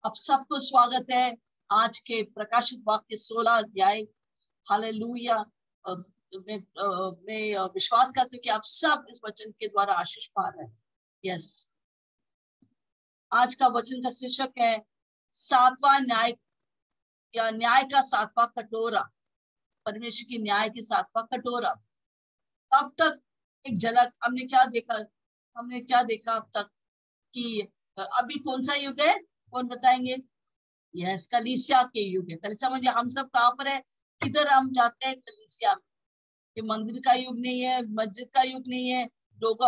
अब सबको स्वागत है आज के प्रकाशित वाक्य 16 अध्याय। हालेलुया। मैं विश्वास करती हूँ कि आप सब इस वचन के द्वारा आशीष पा रहे हैं। यस, आज का वचन का शीर्षक है सातवां न्याय या न्याय का सातवां कटोरा। परमेश्वर की न्याय की सातवां कटोरा। अब तक एक झलक हमने क्या देखा अब तक कि अभी कौन सा युग है, कौन बताएंगे? यस, कलीसिया के युग है। कलीसिया में हम सब कहाँ पर है, किधर हम जाते हैं? कलीसिया में। ये मंदिर का युग नहीं है, मस्जिद का युग नहीं है, लोग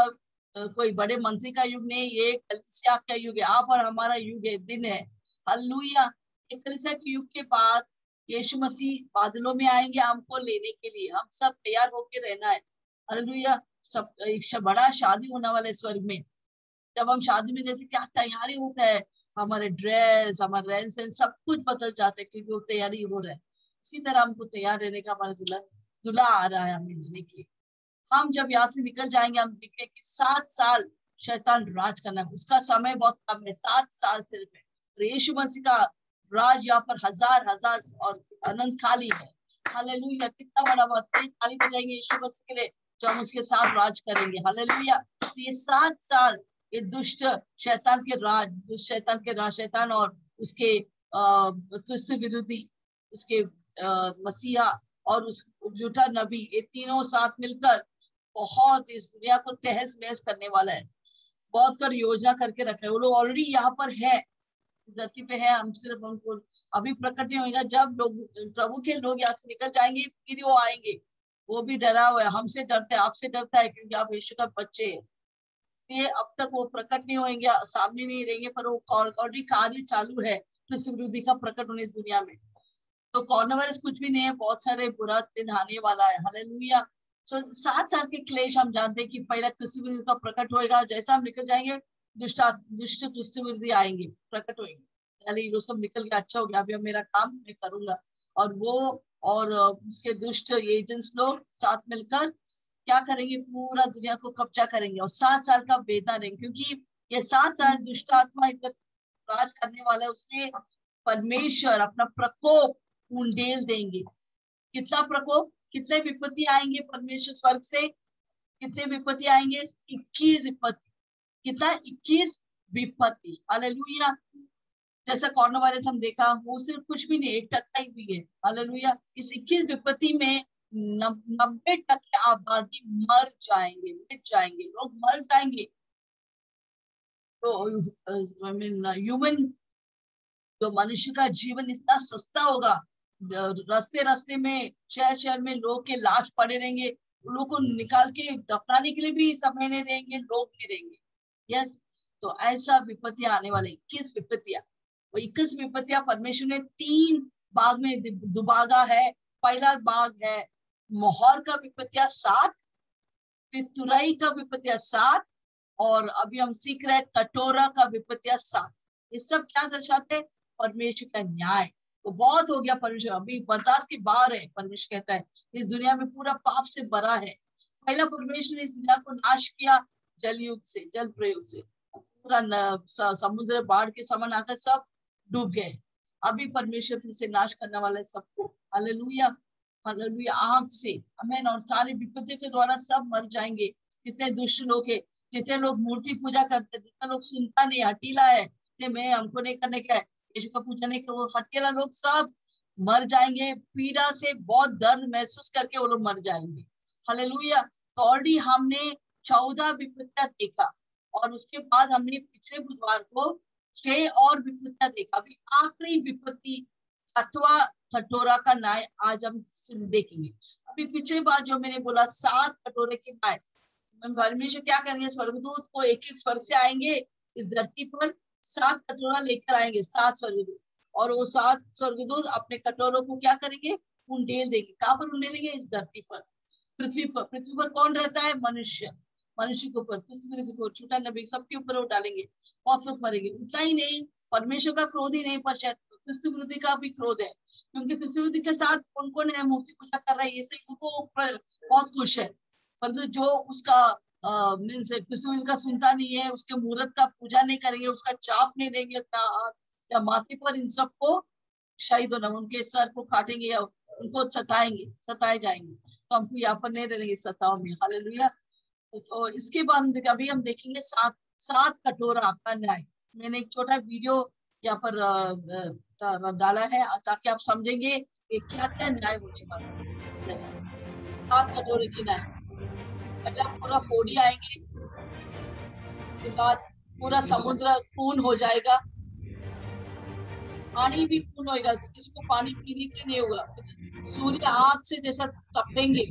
कोई बड़े मंत्री का युग नहीं, ये कलीसिया का युग है। यहाँ पर हमारा युग है, दिन है। हालेलुया। ये कलीसिया के युग के बाद यीशु मसीह बादलों में आएंगे हमको लेने के लिए। हम सब तैयार होके रहना है। हालेलुया। सब एक बड़ा शादी होने वाला है स्वर्ग में। जब हम शादी में जाते क्या तैयारी होता है, हमारे ड्रेस, हमारे रहन सहन सब कुछ बदल जाते हैं क्योंकि वो तैयारी हो रहा है। इसी तरह हमको तैयार रहने का हमारा दूल्हा आ रहा है हमें लेने के लिए। हम जब यहाँ से निकल जाएंगे हम देखेंगे कि 7 साल शैतान राज करना है। उसका समय बहुत कम है, 7 साल सिर्फ है। और यीशु मसीह का राज यहाँ पर हजार हजार और अनंत खाली है। हालेलुया। कितना बड़ा बात है, ताली बजाएंगे यीशु मसीह के लिए जो हम उसके साथ राज करेंगे। हालेलुया। तो ये 7 साल ये दुष्ट शैतान और उसके क्रिस्त विरोधी, उसके मसीहा और उस झूठा नबी, ये तीनों साथ मिलकर बहुत इस दुनिया को तहस महस करने वाला है। बहुत कर योजना करके रखा है। वो लोग ऑलरेडी यहाँ पर है, धरती पे है। हम सिर्फ उनको अभी प्रकट नहीं होगा। जब लोग प्रभु के लोग यहाँ से निकल जाएंगे फिर वो आएंगे। वो भी डरा हुआ है, हमसे डरता है, आपसे डरता है क्योंकि आप यीशु का बच्चे हैं। इसलिए अब तक वो प्रकट नहीं होंगे, सामने नहीं रहेंगे, पर वो ऑलरेडी कार्य चालू है कृष्ण विरोधी का प्रकट होने इस दुनिया में। तो कोरोना वायरस कुछ भी नहीं है, बहुत सारे बुरा दिन आने वाला है। हालेलुया। तो 7 साल के क्लेश हम जानते हैं कि पहला कृष्ण विरोधी का प्रकट होएगा। जैसा हम निकल जाएंगे दुष्ट कृष्ण विरोधी आएंगे, प्रकट होंगे। यानी वो सब निकल के अच्छा हो गया, अभी अब मेरा काम मैं करूंगा। और वो और उसके दुष्ट एजेंट्स लोग साथ मिलकर क्या करेंगे, पूरा दुनिया को कब्जा करेंगे और 7 साल का वेदना रहेंगे। क्योंकि ये 7 साल दुष्ट आत्मा इधर राज करने वाला है, उससे परमेश्वर अपना प्रकोप उंडेल देंगे। कितना प्रकोप, कितने विपत्ति आएंगे परमेश्वर स्वर्ग से, कितने विपत्ति आएंगे? 21 विपत्ति। कितना? 21 विपत्ति। हालेलुया। जैसा कोरोना वायरस हम देखा, वो सिर्फ कुछ भी नहीं, 1% ही भी है। हालेलुया। इस 21 विपत्ति में 90% आबादी मर जाएंगे, मिट जाएंगे, लोग मर जाएंगे। तो ह्यूमन जो मनुष्य का जीवन इतना सस्ता होगा, रास्ते रास्ते में, शहर शहर में लोग के लाश पड़े रहेंगे। लोगों को निकाल के दफनाने के लिए भी समय नहीं देंगे, लोग नहीं रहेंगे। यस। तो ऐसा विपत्तियां आने वाले 21 विपत्तियां। वो 21 विपत्तियां परमेश्वर ने 3 भाग में दुभागा है। पहला भाग है मोहर का विपत्तियां 7, फिर तुरई का विपत्तियां 7, और अभी हम सीख रहे हैं कटोरा का विपत्तियां 7। ये सब क्या दर्शाते हैं? परमेश्वर का न्याय। तो बहुत हो गया, परमेश्वर अभी बर्दाश्त के बाहर है। परमेश्वर कहता है इस दुनिया में पूरा पाप से भरा है। पहला परमेश्वर ने इस दुनिया को नाश किया जल युग से, जल प्रयोग से। पूरा समुद्र बाढ़ के समान आकर सब डूब गए। अभी परमेश्वर फिर से नाश करने वाला है सबको। हालेलुया। हालेलुया। आग से, अमेन। और सारी विपत्तियों के द्वारा सब मर जाएंगे। जितने दुष्ट लोग है, जितने लोग मूर्ति पूजा करते, जितना लोग सुनता नहीं, हटीला है, मैं हमको नहीं करने का है, यीशु का पूजा नहीं कर, वो हटीला लोग सब मर जाएंगे। पीड़ा से बहुत दर्द महसूस करके वो लोग मर जाएंगे। हालेलुया। तो ऑलरेडी हमने 14 विपत्तियां देखा और उसके बाद हमने पिछले बुधवार को 6 और विपत्तियां देखा। अभी आखिरी विपत्ति 7वां कटोरा का न्याय आज हम देखेंगे। अभी पिछले बार जो मैंने बोला 7 कटोरे के न्याय, परमेश्वर क्या करेंगे? स्वर्गदूत को एक एक स्वर्ग से आएंगे इस धरती पर, 7 कटोरा लेकर आएंगे, 7 स्वर्गदूत। और वो 7 स्वर्गदूत अपने कटोरों को क्या करेंगे? उंडेल देंगे। कहाँ पर उंडेलेंगे? इस धरती पर, पृथ्वी पर। पृथ्वी पर कौन रहता है? मनुष्य। मनुष्य के ऊपर, पृथ्वी को, छोटा नबी, सबके ऊपर वो डालेंगे। बहुत लोग मरेंगे। उतना ही नहीं, परमेश्वर का क्रोध ही नहीं, पर क्रिस्त विरोधी का भी क्रोध है। क्योंकि क्रिस्त विरोधी के साथ कौन कौन है? मूर्ति पूजा कर रहा है, ये सही, उनको बहुत खुश है। परंतु जो उसका मीन्स कृष्ण का सुनता नहीं है, उसके मूर्त का पूजा नहीं करेंगे, उसका चाप नहीं देंगे अपना हाथ, या माथे पर इन सबको शहीद होना, उनके सर को काटेंगे या उनको सताए जाएंगे, तो हमको यहाँ पर नहीं रहेंगे सताओं में। हालेलुया। तो इसके बाद अभी हम देखेंगे सात कटोरा आपका न्याय। मैंने एक छोटा वीडियो यहाँ पर डाला है ताकि आप समझेंगे कि क्या क्या न्याय होने वाला है। 7 कटोरे की न्याय। पहले पूरा फोड़ी आएंगे, उसके बाद पूरा समुद्र खून हो जाएगा, पानी भी खून होगा, किसी को पानी पीने के नहीं होगा, सूर्य आग से जैसा तपेंगे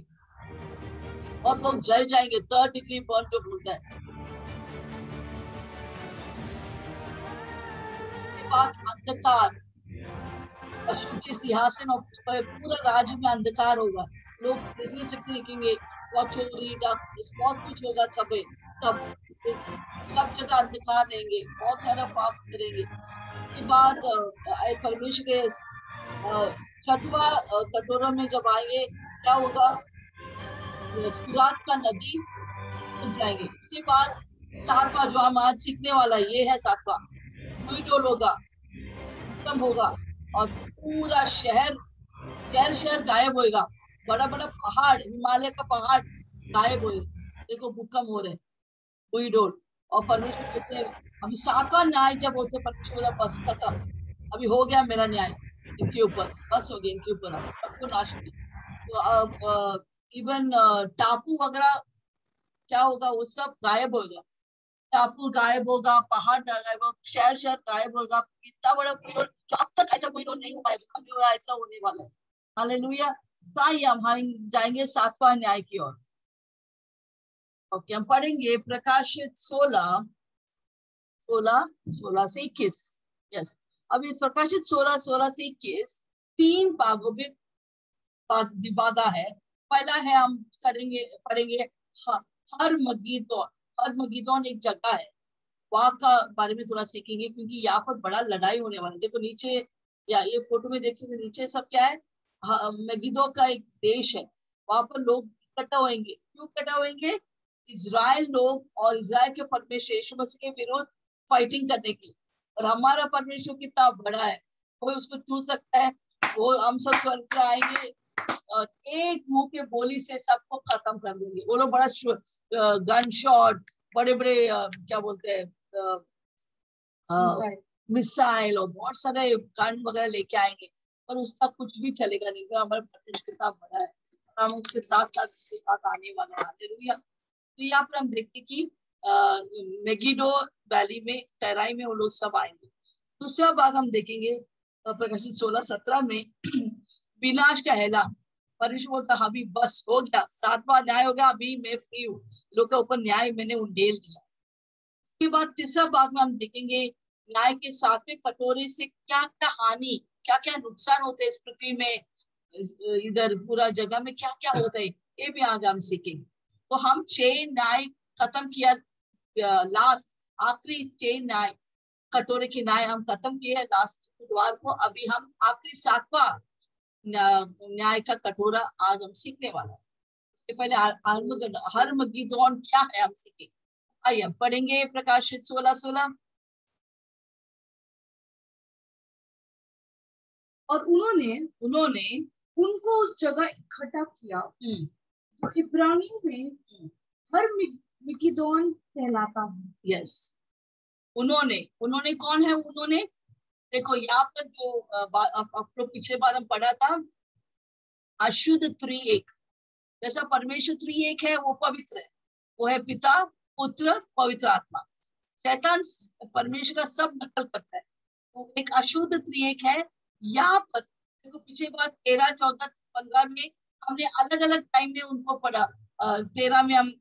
और लोग जल जाएंगे, 3rd डिग्री बर्न जो बोलता है। उसके बाद अंधकार, पशु के सिंहासन और पूरा राज्य में अंधकार होगा, लोग देख नहीं सकते, देखेंगे बहुत चोरी बहुत कुछ होगा, सब जगह अंधकार रहेंगे, बहुत सारा पाप करेंगे। उसके बाद परमेश्वर के 6वां कटोरा में जब आएंगे क्या होगा, फुरात का नदी खुल जाएंगे। उसके बाद 7वां जो हम आज सीखने वाला ये है 7वां जो होगा, खत्म होगा और पूरा शहर गायब होएगा, बड़ा बड़ा पहाड़, हिमालय का पहाड़ गायब होएगा। देखो भूकंप हो रहे, हुई डोल। और परमेश्वर कहते हैं अभी 7वां न्याय जब होते, परमेश्वर बोला बस खत्म, अभी हो गया मेरा न्याय इनके ऊपर, बस हो गया इनके ऊपर, अब सबको नाश किया। तो इवन टापू वगैरह क्या होगा, वो सब गायब होगा, टापू गायब होगा, पहाड़ गायब होगा, शहर गायब होगा। इतना बड़ा कोई जो अब तक ऐसा कोई नहीं हुआ है, कभी हुआ ऐसा होने वाला है। हालेलुया। ताई हम जाएंगे 7वां न्याय की ओर। ओके, हम पढ़ेंगे प्रकाशित 16 से 21। यस, अभी प्रकाशित 16 से 21 3 भागों में विभागा है। पहला है हम पढ़ेंगे हर मगीदोन एक जगह है, वहां का बारे में थोड़ा सीखेंगे, क्योंकि यहाँ पर बड़ा लड़ाई होने वाला है। देखो नीचे, या ये फोटो में देख सकते नीचे सब क्या है, मगिदो का एक देश है, वहां पर लोग इकट्ठा होंगे। क्यों इकट्ठा होंगे? इजराइल लोग और इजराइल के परमेश्वर यीशु मसीह के विरुद्ध फाइटिंग करने की। और हमारा परमेश्वर कितना बड़ा है, कोई उसको छू सकता है? वो हम सब स्वर्ग से आएंगे और एक मुंह के बोली से सबको खत्म कर देंगे। वो लोग बड़ा गन शॉट, बड़े बड़े क्या बोलते हैं, मिसाइल और बहुत सारे गन वगैरह लेके आएंगे, पर उसका कुछ भी चलेगा नहीं, क्योंकि हमारा परमेश्वर कितना बड़ा है, हम उसके साथ आने वाले हैं। हालेलुया। तो यहाँ पर हम देखते कि मेगिडो वैली में, तराई में वो लोग सब आएंगे। दूसरा भाग हम देखेंगे प्रकाशित 16-17 में विनाश का ऐलान। परमेश्वर बोलता अभी बस हो गया, 7वां न्याय हो गया, अभी मैं फ्री हूँ, लोग के ऊपर न्याय मैंने उंडेल दिया। उसके बाद तीसरा भाग में हम देखेंगे न्याय के 7वें कटोरे से क्या क्या हानि, क्या क्या नुकसान होते हैं इस पृथ्वी में, इधर पूरा जगह में क्या क्या होता है, ये भी आज हम सीखेंगे। तो हम 6 न्याय खत्म किया, लास्ट आखिरी 6 न्याय कटोरे की न्याय हम खत्म किए लास्ट बुधवार को। अभी हम आखिरी 7वां न्याय का कटोरा आज हम सीखने वाला है। इसके पहले हर मगीदोन क्या है हम सीखेंगे। आइए पढ़ेंगे प्रकाशित 16:16। और उन्होंने उनको उस जगह इकट्ठा किया जो इब्रानियों में हर मगिदोन कहलाता है। यस, उन्होंने कौन है? उन्होंने, देखो यहाँ पर जो आप लोग पिछले बार हम पढ़ा था, अशुद्ध त्रिएक, जैसा परमेश्वर त्रिएक है वो पवित्र है, वो है पिता, पुत्र, पवित्र आत्मा। शैतान परमेश्वर का सब नकल करता है, वो एक अशुद्ध त्रिएक है। यहाँ पर देखो पिछले बार 13, 14, 15 में हमने अलग अलग टाइम में उनको पढ़ा। 13 में हम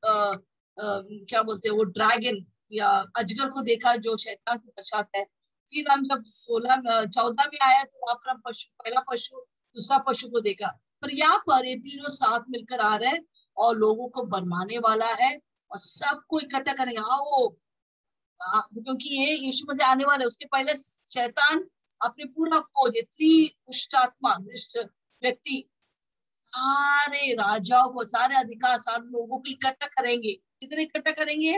क्या बोलते हैं, वो ड्रैगन या अजगर को देखा जो शैतान को दर्शाता है। फिर हम जब 14 में आया तो वहां पर हम पहला पशु, दूसरा पशु को देखा। पर यहाँ पर ये तीनों साथ मिलकर आ रहे हैं और लोगों को बरमाने वाला है और सबको इकट्ठा करेंगे। क्योंकि ये यीशु मसीह आने वाला है, उसके पहले शैतान अपने पूरा फौज, दुष्टात्मा, दुष्ट व्यक्ति, सारे राजाओं को, सारे अधिकार, सारे लोगों को इकट्ठा करेंगे। कितने इकट्ठा करेंगे?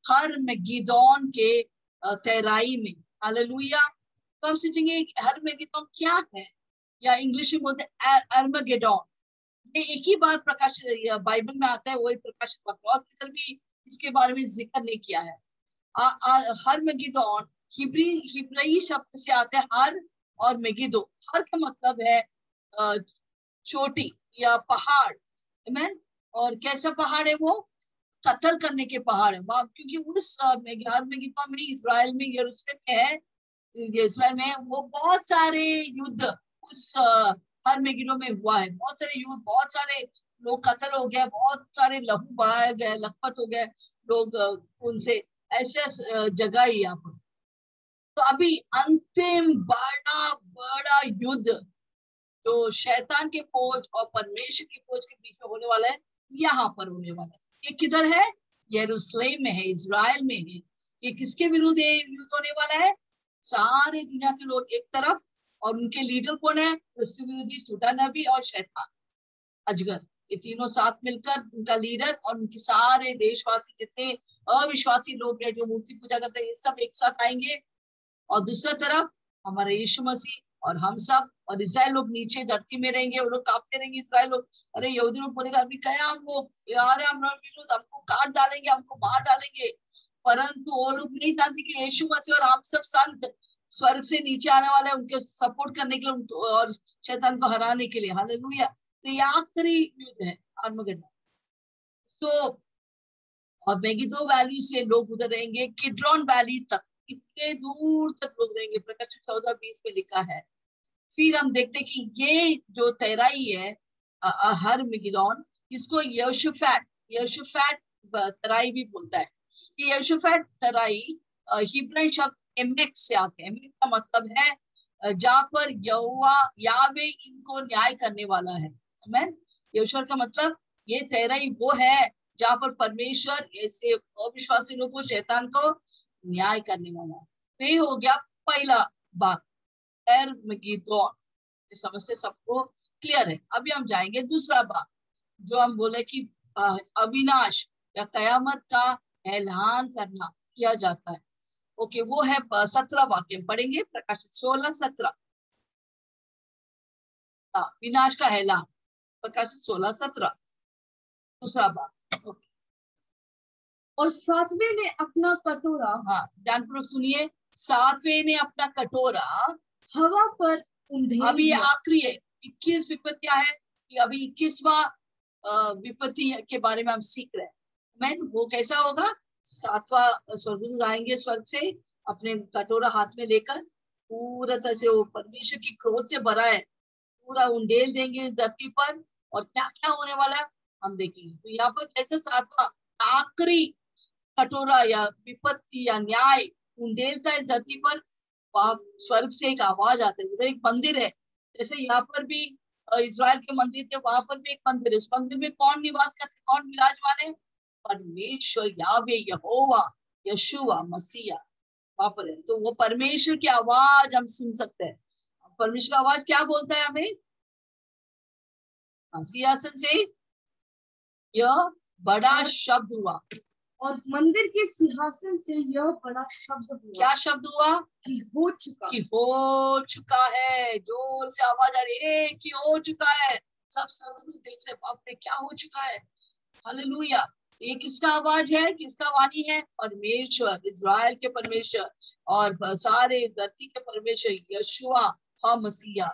हर मगिदोन के तैराई में। हालेलुया। तो हम सोचेंगे हर्मगेदोन क्या है, या इंग्लिश में बोलते हैं अर्मगेडोन। ये एक ही बार प्रकाशित बाइबल में आता है, वही प्रकाशित वाक्य, और किधर भी इसके बारे में जिक्र नहीं किया है। हर्मगेदोन हिब्राई शब्द से आता है हर और मेगिदो। हर का मतलब है चोटी या पहाड़, आमीन। और कैसा पहाड़ है वो? कत्ल करने के पहाड़ है, क्योंकि उस हर्मगेदोन में इजराइल में, यरूशलेम में है, इजराइल में वो बहुत सारे युद्ध उस हर्मगेदोन में हुआ है। बहुत सारे युद्ध, बहुत सारे लोग कत्ल हो गए, बहुत सारे लहू बहाए गए, लखपत हो गए लोग उनसे, ऐसे जगह ही यहाँ पर। तो अभी अंतिम बड़ा बड़ा युद्ध जो शैतान के फौज और परमेश्वर की फौज के बीच में होने वाला है, यहाँ पर होने वाला है। ये किधर है? यरूशलेम में है, इजराइल में है। ये किसके विरुद्ध युद्ध होने वाला है? सारे दुनिया के लोग एक तरफ, और उनके लीडर कौन है? क्रिस्त विरोधी झूठा नबी और शैतान अजगर, ये तीनों साथ मिलकर उनका लीडर और उनके सारे देशवासी जितने अविश्वासी लोग हैं जो मूर्ति पूजा करते हैं, ये सब एक साथ आएंगे। और दूसरा तरफ हमारे यीशु मसीह और हम सब, और इस्राएल लोग नीचे धरती में रहेंगे, वो लोग कांपते रहेंगे इस्राएल लोग। अरे यहूदी लोग बोलेगा अभी क्या हम लोग यार, हमको काट डालेंगे, हमको मार डालेंगे। परंतु वो लोग नहीं जानते कि यीशु मसीह और हम सब संत स्वर्ग से नीचे आने वाले हैं उनके सपोर्ट करने के लिए और शैतान को हराने के लिए। हालेलुया। तो ये आखिरी युद्ध है आर्मगेडोन। तो और मेगिद्दो वैली से लोग उधर रहेंगे किड्रॉन वैली तक, इतने दूर तक लोग रहेंगे। प्रकाशित 14:20 में लिखा है। फिर हम देखते हैं कि ये जो तैराई है हर्मगेदोन, इसको यहोशाफाट तराई भी बोलता है। ये यहोशाफाट तराई हिब्राई शब्द एमेक से आते हैं। एमेक का मतलब है जहाँ पर यहोवा यावे इनको न्याय करने वाला है। आमीन। यहोशाफाट का मतलब ये तैराई वो है जहाँ पर परमेश्वर ऐसे अविश्वासी लोगों को, शैतान को न्याय करने वाला है। तो ये हो गया पहला भाग, हर्मगेदोन। समस्या सबको क्लियर है। अभी हम जाएंगे दूसरा भाग, जो हम बोले कि अविनाश या कयामत का ऐलान करना किया जाता है। ओके, वो है 17 वाक्य पढ़ेंगे, प्रकाशित 16:17। विनाश का ऐलान, प्रकाशित 16:17, दूसरा भाग। ओके। और सातवें ने अपना कटोरा, ध्यानपूर्वक सुनिए, सातवें ने अपना कटोरा हवा पर उंडेल अभी दिया। आखिरी है, 21 विपत्तियां है कि अभी 21वां विपत्ति के बारे में हम सीख रहे हैं। मैं वो कैसा होगा? 7वां स्वर्गदूत आएंगे स्वर्ग से अपने कटोरा हाथ में लेकर, पूरा तरह से वो परमेश्वर की क्रोध से भरा है, पूरा उंडेल देंगे इस धरती पर। और क्या क्या होने वाला है हम देखेंगे। तो यहाँ पर कैसे 7वां आखिरी कटोरा या विपत्ति या न्याय उंडेलता है इस धरती पर, वहां स्वर्ग से एक आवाज आता है। उधर एक मंदिर है, जैसे यहाँ पर भी इजराइल के मंदिर थे, वहां पर भी एक मंदिर है। उस मंदिर में कौन निवास करते, कौन विराजमान है? परमेश्वर यावे, यहोवा, यशुआ मसीहा वहां पर है। तो वो परमेश्वर की आवाज हम सुन सकते हैं। परमेश्वर की आवाज क्या बोलता है हमें? सिंहासन से यह बड़ा शब्द हुआ, और मंदिर के सिंहासन से यह बड़ा शब्द हुआ। क्या शब्द हुआ? कि हो चुका, कि हो चुका है। जोर से आवाज आ रही है कि हो चुका है। सब स्वर्गदूत देख रहे, बाप रे क्या हो चुका है। हालेलुया। ये किसका आवाज है, किसका वाणी है? परमेश्वर, इजराइल के परमेश्वर और सारे धरती के परमेश्वर यशुआ हा मसीहा।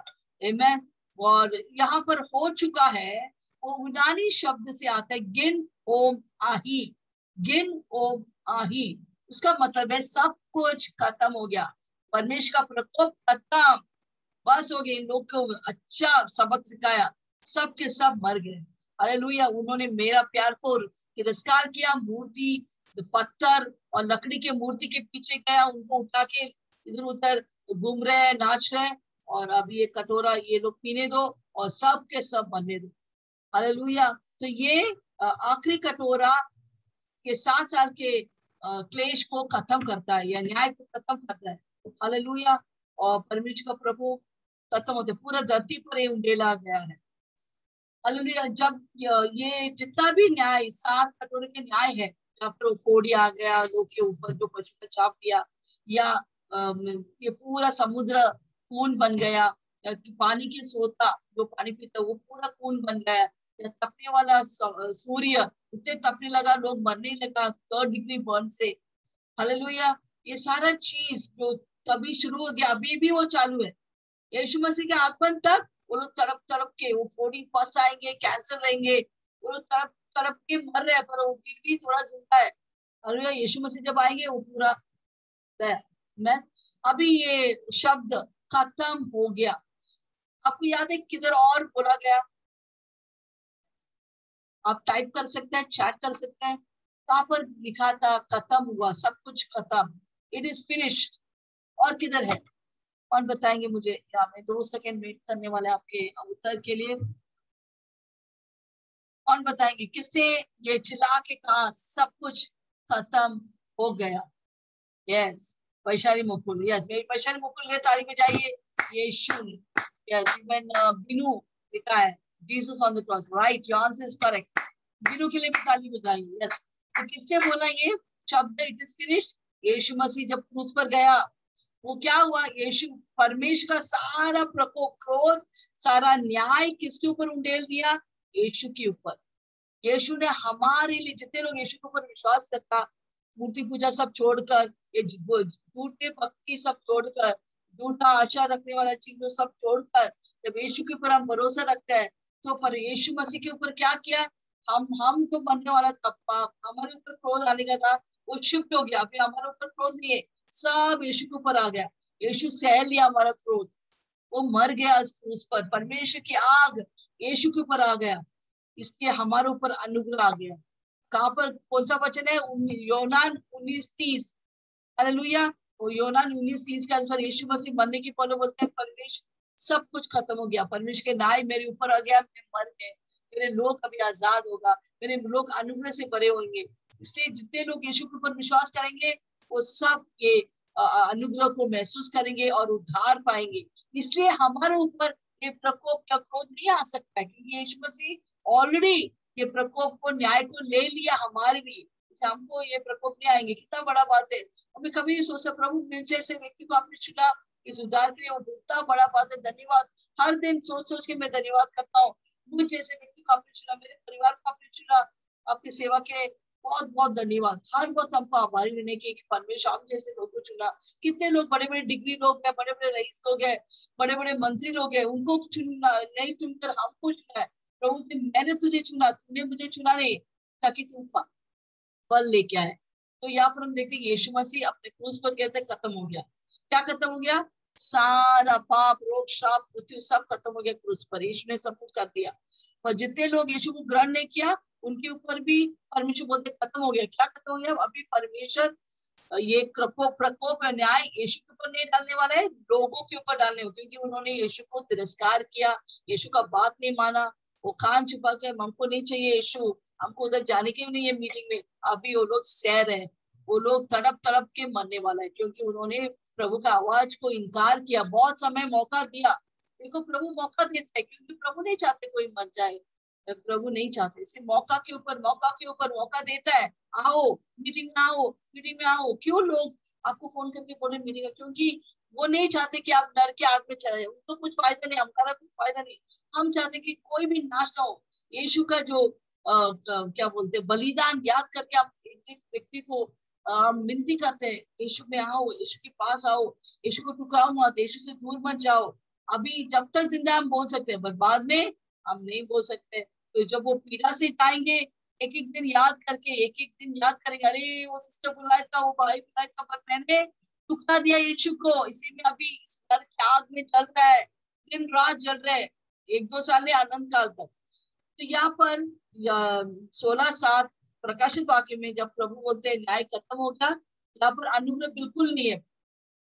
आमीन। और यहाँ पर हो चुका है, वो यूनानी शब्द से आता है गिन ओम आही। गिन ओम आही, उसका मतलब है सब कुछ खत्म हो गया, परमेश्वर का प्रकोप खत्म, बस हो गया। इन लोग को अच्छा सबक सिखाया, सब के सब मर गए। हालेलुया। उन्होंने मेरा प्यार को तिरस्कार किया, मूर्ति, पत्थर और लकड़ी के मूर्ति के पीछे गया, उनको उठा के इधर उधर घूम रहे, नाच रहे। और अब ये कटोरा ये लोग पीने दो और सब के सब मरने दो। हालेलुया। तो ये आखिरी कटोरा के 7 साल के क्लेश को खत्म करता है, या न्याय को खत्म करता है। हालेलुया। और परमेश्वर का प्रभु खत्म होते, पूरा धरती पर ये उंडेला गया है। हालेलुया। जब ये जितना भी न्याय 7 कटोरे के न्याय है, जब फोड़ी आ गया लोग के ऊपर जो पशु का छाप दिया, या ये पूरा समुद्र खून बन गया, या पानी के सोता जो पानी पीता वो पूरा खून बन गया, या तपने वाला सूर्य इतने तपने लगा, लोग मरने लगा 3rd डिग्री बर्न से। हालेलुया। ये सारा चीज जो तभी शुरू हो गया, अभी भी वो चालू है। यीशु मसीह के आगमन तक वो लोग तड़प तड़प के, वो 40 पस आएंगे, कैंसर रहेंगे, वो लोग तड़प तड़प के मर रहे हैं, पर वो फिर भी थोड़ा जिंदा है। हालेलुया। यीशु मसीह जब आएंगे वो पूरा मैं अभी ये शब्द खत्म हो गया। आपको याद है किधर और बोला गया? आप टाइप कर सकते हैं, चैट कर सकते हैं। कहां पर लिखा था खत्म हुआ, सब कुछ खत्म, इट इज फिनिश्ड? और किधर है? कौन बताएंगे मुझे? या मैं 2 सेकंड वेट करने वाले आपके उत्तर के लिए। कौन बताएंगे किससे ये चिल्ला के कहा सब कुछ खत्म हो गया? यस, वैशाली मुकुल। यस, मेरी वैशाली मुकुल के तारीफ में जाइए। यीशु ने, यस, इवन बिनु लिखा है Jesus on the cross. Right, your answer is correct. बिनु के लिए भी ताली बजाइए। यस, तो किससे बोला ये शब्द इट इज फिनिश्ड? यीशु मसीह जब क्रूस पर गया, वो क्या हुआ? यीशु परमेश्वर का सारा प्रकोप, क्रोध, सारा न्याय किसके ऊपर उंडेल दिया? यीशु के ऊपर। यीशु ने हमारे लिए, जितने लोग यीशु के ऊपर विश्वास करता, मूर्ति पूजा सब छोड़कर, ये झूठे भक्ति सब छोड़कर, झूठा आशा रखने वाला चीजों सब छोड़कर जब यीशु के ऊपर हम भरोसा रखते हैं, तो पर यीशु मसीह के ऊपर क्या किया? हम तो बनने वाला था पाप, हमारे ऊपर क्रोध आने का था, वो शिफ्ट हो गया। अभी हमारे ऊपर क्रोध नहीं है, सब यीशु के ऊपर आ गया। यीशु सह लिया हमारा क्रोध, वो मर गया उस क्रूस पर। परमेश्वर की आग यीशु के ऊपर आ गया, इसलिए हमारे ऊपर अनुग्रह आ गया। कहां पर, कौन सा वचन है? योनान 19:30। हालेलुया। वो योनान 19:30 के अनुसार यीशु मसीह मरने की पहले बोलते हैं परमेश्वर सब कुछ खत्म हो गया, परमेश्वर के न्याय मेरे ऊपर आ गया, मैं मर गए, मेरे लोग अभी आजाद होगा, मेरे लोग अनुग्रह से भरे होंगे। इसलिए जितने लोग यीशु के ऊपर विश्वास करेंगे वो सब ये अनुग्रह को महसूस करेंगे और उद्धार पाएंगे। इसलिए हमारे ऊपर ये प्रकोप या क्रोध नहीं आ सकता है, क्योंकि यीशु मसीह ऑलरेडी ये प्रकोप को, न्याय को ले लिया हमारे लिए। हमको ये प्रकोप नहीं आएंगे। कितना बड़ा बात है। हमें कभी नहीं सोचा प्रभु मुझे जैसे व्यक्ति को आपने चुना इस उद्धार के लिए, वो कितना बड़ा बात है। धन्यवाद। हर दिन सोच सोच के मैं धन्यवाद करता हूँ, मुझे जैसे व्यक्ति को आपने चुना, मेरे परिवार को आपने चुना, आपकी सेवा के बहुत बहुत धन्यवाद। हर वक्त हमको आभारी रहने की परमेश्वर हम जैसे लोगों को चुना। कितने लोग बड़े बड़े डिग्री लोग हैं, बड़े बड़े रईस लोग हैं, बड़े बड़े मंत्री लोग हैं, उनको चुनना नहीं, चुनकर हमको चुना है। प्रभु से मैंने तुझे चुना, तूने मुझे चुना नहीं, ताकि तुम फल लेके आए। तो यहाँ पर हम देखते हैं यीशु मसीह अपने क्रूस पर कहते हैं खत्म हो गया। क्या खत्म हो गया? सारा पाप, रोग, श्राप, मृत्यु सब खत्म हो गया क्रूस पर। यीशु ने सब कुछ कर दिया। पर जितने लोग यीशु को ग्रहण नहीं किया, उनके ऊपर भी परमेश्वर बोलते खत्म हो गया। क्या खत्म हो गया? अभी परमेश्वर ये प्रकोप और न्याय यीशु के ऊपर नहीं डालने वाला है, लोगों के ऊपर डालने, क्योंकि उन्होंने यीशु को तिरस्कार किया, यीशु का बात नहीं माना, वो कान छुपा के हमको नहीं चाहिए यीशु, हमको उधर जाने की भी नहीं है मीटिंग में। अभी वो लोग सह रहे, वो लोग तड़प तड़प के मरने वाला है, क्योंकि उन्होंने प्रभु का आवाज को इनकार किया। बहुत समय मौका दिया। देखो प्रभु मौका देता है, क्योंकि प्रभु नहीं चाहते कोई मर जाए, प्रभु नहीं चाहते। इसलिए मौका के ऊपर मौका के ऊपर मौका देता है। आओ मीटिंग में, आओ मीटिंग में आओ। क्यों लोग आपको फोन करके बोले मीटिंग है? क्योंकि वो नहीं चाहते कि आप डर के आग में चले जाए। उनको कुछ फायदा नहीं, हमारा कुछ फायदा नहीं। हम चाहते कि कोई भी नाश ना हो। यीशु का जो क्या बोलते हैं, बलिदान याद करके आप एक व्यक्ति को विनती करते हैं, यीशु में आओ, यीशु के पास आओ, यीशु को ठुकराओ मत, यीशु से दूर मत जाओ। अभी जब तक जिंदा हम बोल सकते हैं, पर बाद में हम नहीं बोल सकते। तो जब वो पीड़ा से जाएंगे, एक एक दिन याद करके, एक एक दिन याद करेंगे, अरे वो सिस्टर बुलाया था, वो भाई बुलाया था, पर मैंने ठुकरा दिया यीशु को, इसी में अभी इस घर की आग में जल रहा है, दिन रात जल रहे हैं, 1-2 साल ने अनंत काल तक। तो यहाँ पर 16:7 प्रकाशित वाक्य में जब प्रभु बोलते हैं न्याय खत्म हो गया, यहाँ पर अनुग्रह बिल्कुल नहीं है।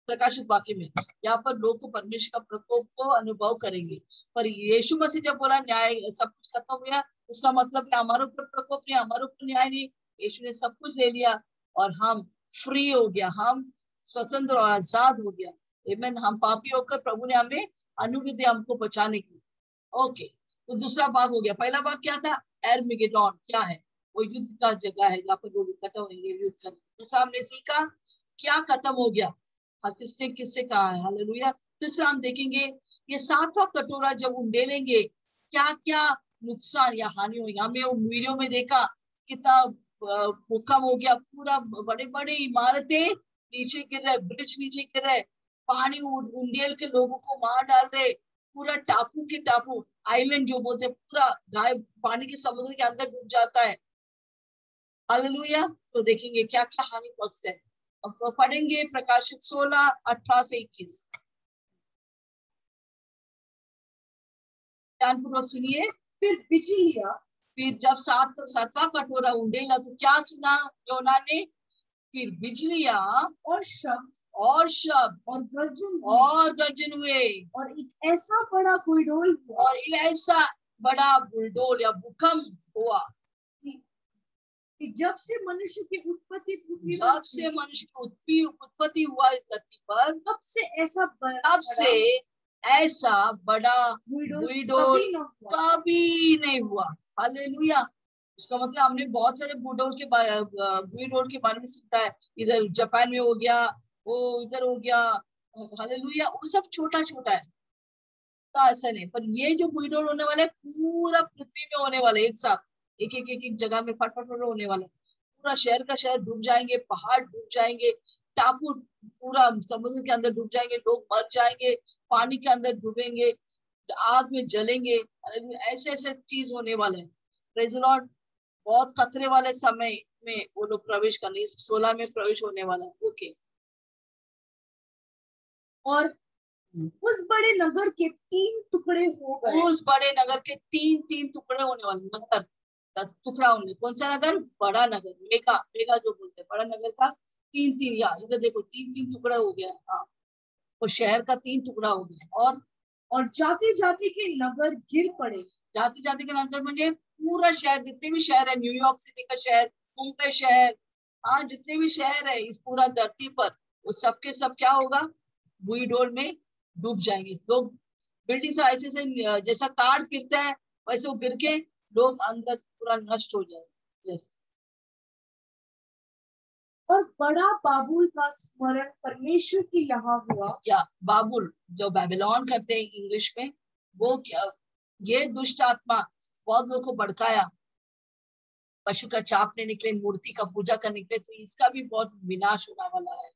प्रकाशित वाक्य में यहाँ पर लोग को परमेश्वर का प्रकोप को अनुभव करेंगे। पर यीशु मसीह जब बोला न्याय सब कुछ खत्म हो गया, उसका मतलब है हमारे ऊपर प्रकोप नहीं, हमारे ऊपर न्याय नहीं। यीशु ने सब कुछ ले लिया और हम फ्री हो गया, हम स्वतंत्र और आजाद हो गया। आमीन। हम पापी होकर प्रभु ने हमें अनुग्रह दिया हमको बचाने की। ओके, तो दूसरा भाग हो गया। पहला भाग क्या था? एर्मिगेडोन क्या है? वो युद्ध का जगह है जहाँ पर लोग इकट्ठा होंगे, युद्ध करने। दूसरा हमने सीखा क्या खत्म हो गया? किसने किससे कहा है, हालेलुया। तीसरा हम देखेंगे ये 7वां कटोरा जब उंडेलेंगे क्या क्या नुकसान या हानि होगी। हमें वीडियो में देखा कितना भूकंप हो गया, पूरा बड़े बड़े इमारतें नीचे गिर रहे, ब्रिज नीचे गिर रहे, पानी उंडेल के लोगों को मार डाल रहे, पूरा टापू के टापू आइलैंड जो बोलते हैं पूरा गायब पानी के समुद्र के अंदर डूब जाता है, हालेलुया। तो देखेंगे क्या क्या हानि पहुंचता है। अब पढ़ेंगे प्रकाशित 16:18-21। ध्यानपूर्वक सुनिए। फिर बिजलियां फिर जब 7वां कटोरा उंडेला तो क्या सुना योना ने? फिर बिजलियां और शब्द और शब्द और गर्जन हुए और एक ऐसा बड़ा बुलडोल हुआ और ऐसा बड़ा बुलडोल या भूकंप हुआ कि जब से मनुष्य की उत्पत्ति पृथ्वी जब से मनुष्य की उत्पत्ति हुआ इस धरती पर, तब से ऐसा बड़ा बुलडोल कभी नहीं हुआ, हालेलुया। उसका मतलब हमने बहुत सारे बुलडोल के बारे में सुनता है, इधर जापान में हो गया, वो इधर हो गया, हालेलुया। वो सब छोटा छोटा है, तो ऐसा नहीं। पर ये जो बुलडोल होने वाले पूरा पृथ्वी में होने वाले, एक साथ एक एक एक एक जगह में फट फट होने वाले, पूरा शहर का शहर डूब जाएंगे, पहाड़ डूब जाएंगे, टापू पूरा समुद्र के अंदर डूब जाएंगे, लोग मर जाएंगे, पानी के अंदर डूबेंगे, आग में जलेंगे, ऐसे ऐसे चीज होने वाले हैं। Praise the Lord. बहुत खतरे वाले समय में वो लोग प्रवेश करने, 16 में प्रवेश होने वाला है। ओके। और उस बड़े नगर के 3 टुकड़े हो गए। उस बड़े नगर के 3 टुकड़े होने वाले, नगर का टुकड़ा होने। कौन सा नगर? बड़ा नगर, मेगा मेगा जो बोलते हैं, बड़ा नगर का 3 या इधर देखो 3 टुकड़ा हो गया। हाँ, वो शहर का 3 टुकड़ा हो गया। और जाति जाति के नगर गिर पड़े। जाति जाति के नगर म्हणजे पूरा शहर, जितने भी शहर है, न्यूयॉर्क सिटी का शहर, मुंबई शहर, हाँ जितने भी शहर है इस पूरा धरती पर, वो सबके सब क्या होगा? बुलडोल में डूब जाएंगे लोग। बिल्डिंग ऐसे से जैसा कार्स गिरता है वैसे वो गिर के लोग अंदर पूरा नष्ट हो जाएंगे। यस। और बड़ा बाबुल का स्मरण परमेश्वर की यहाँ हुआ। या बाबुल जो बेबीलोन करते हैं इंग्लिश में, वो क्या? ये दुष्ट आत्मा बहुत लोगों को भड़काया, पशु का चापने निकले, मूर्ति का पूजा करने निकले, तो इसका भी बहुत विनाश होने वाला है।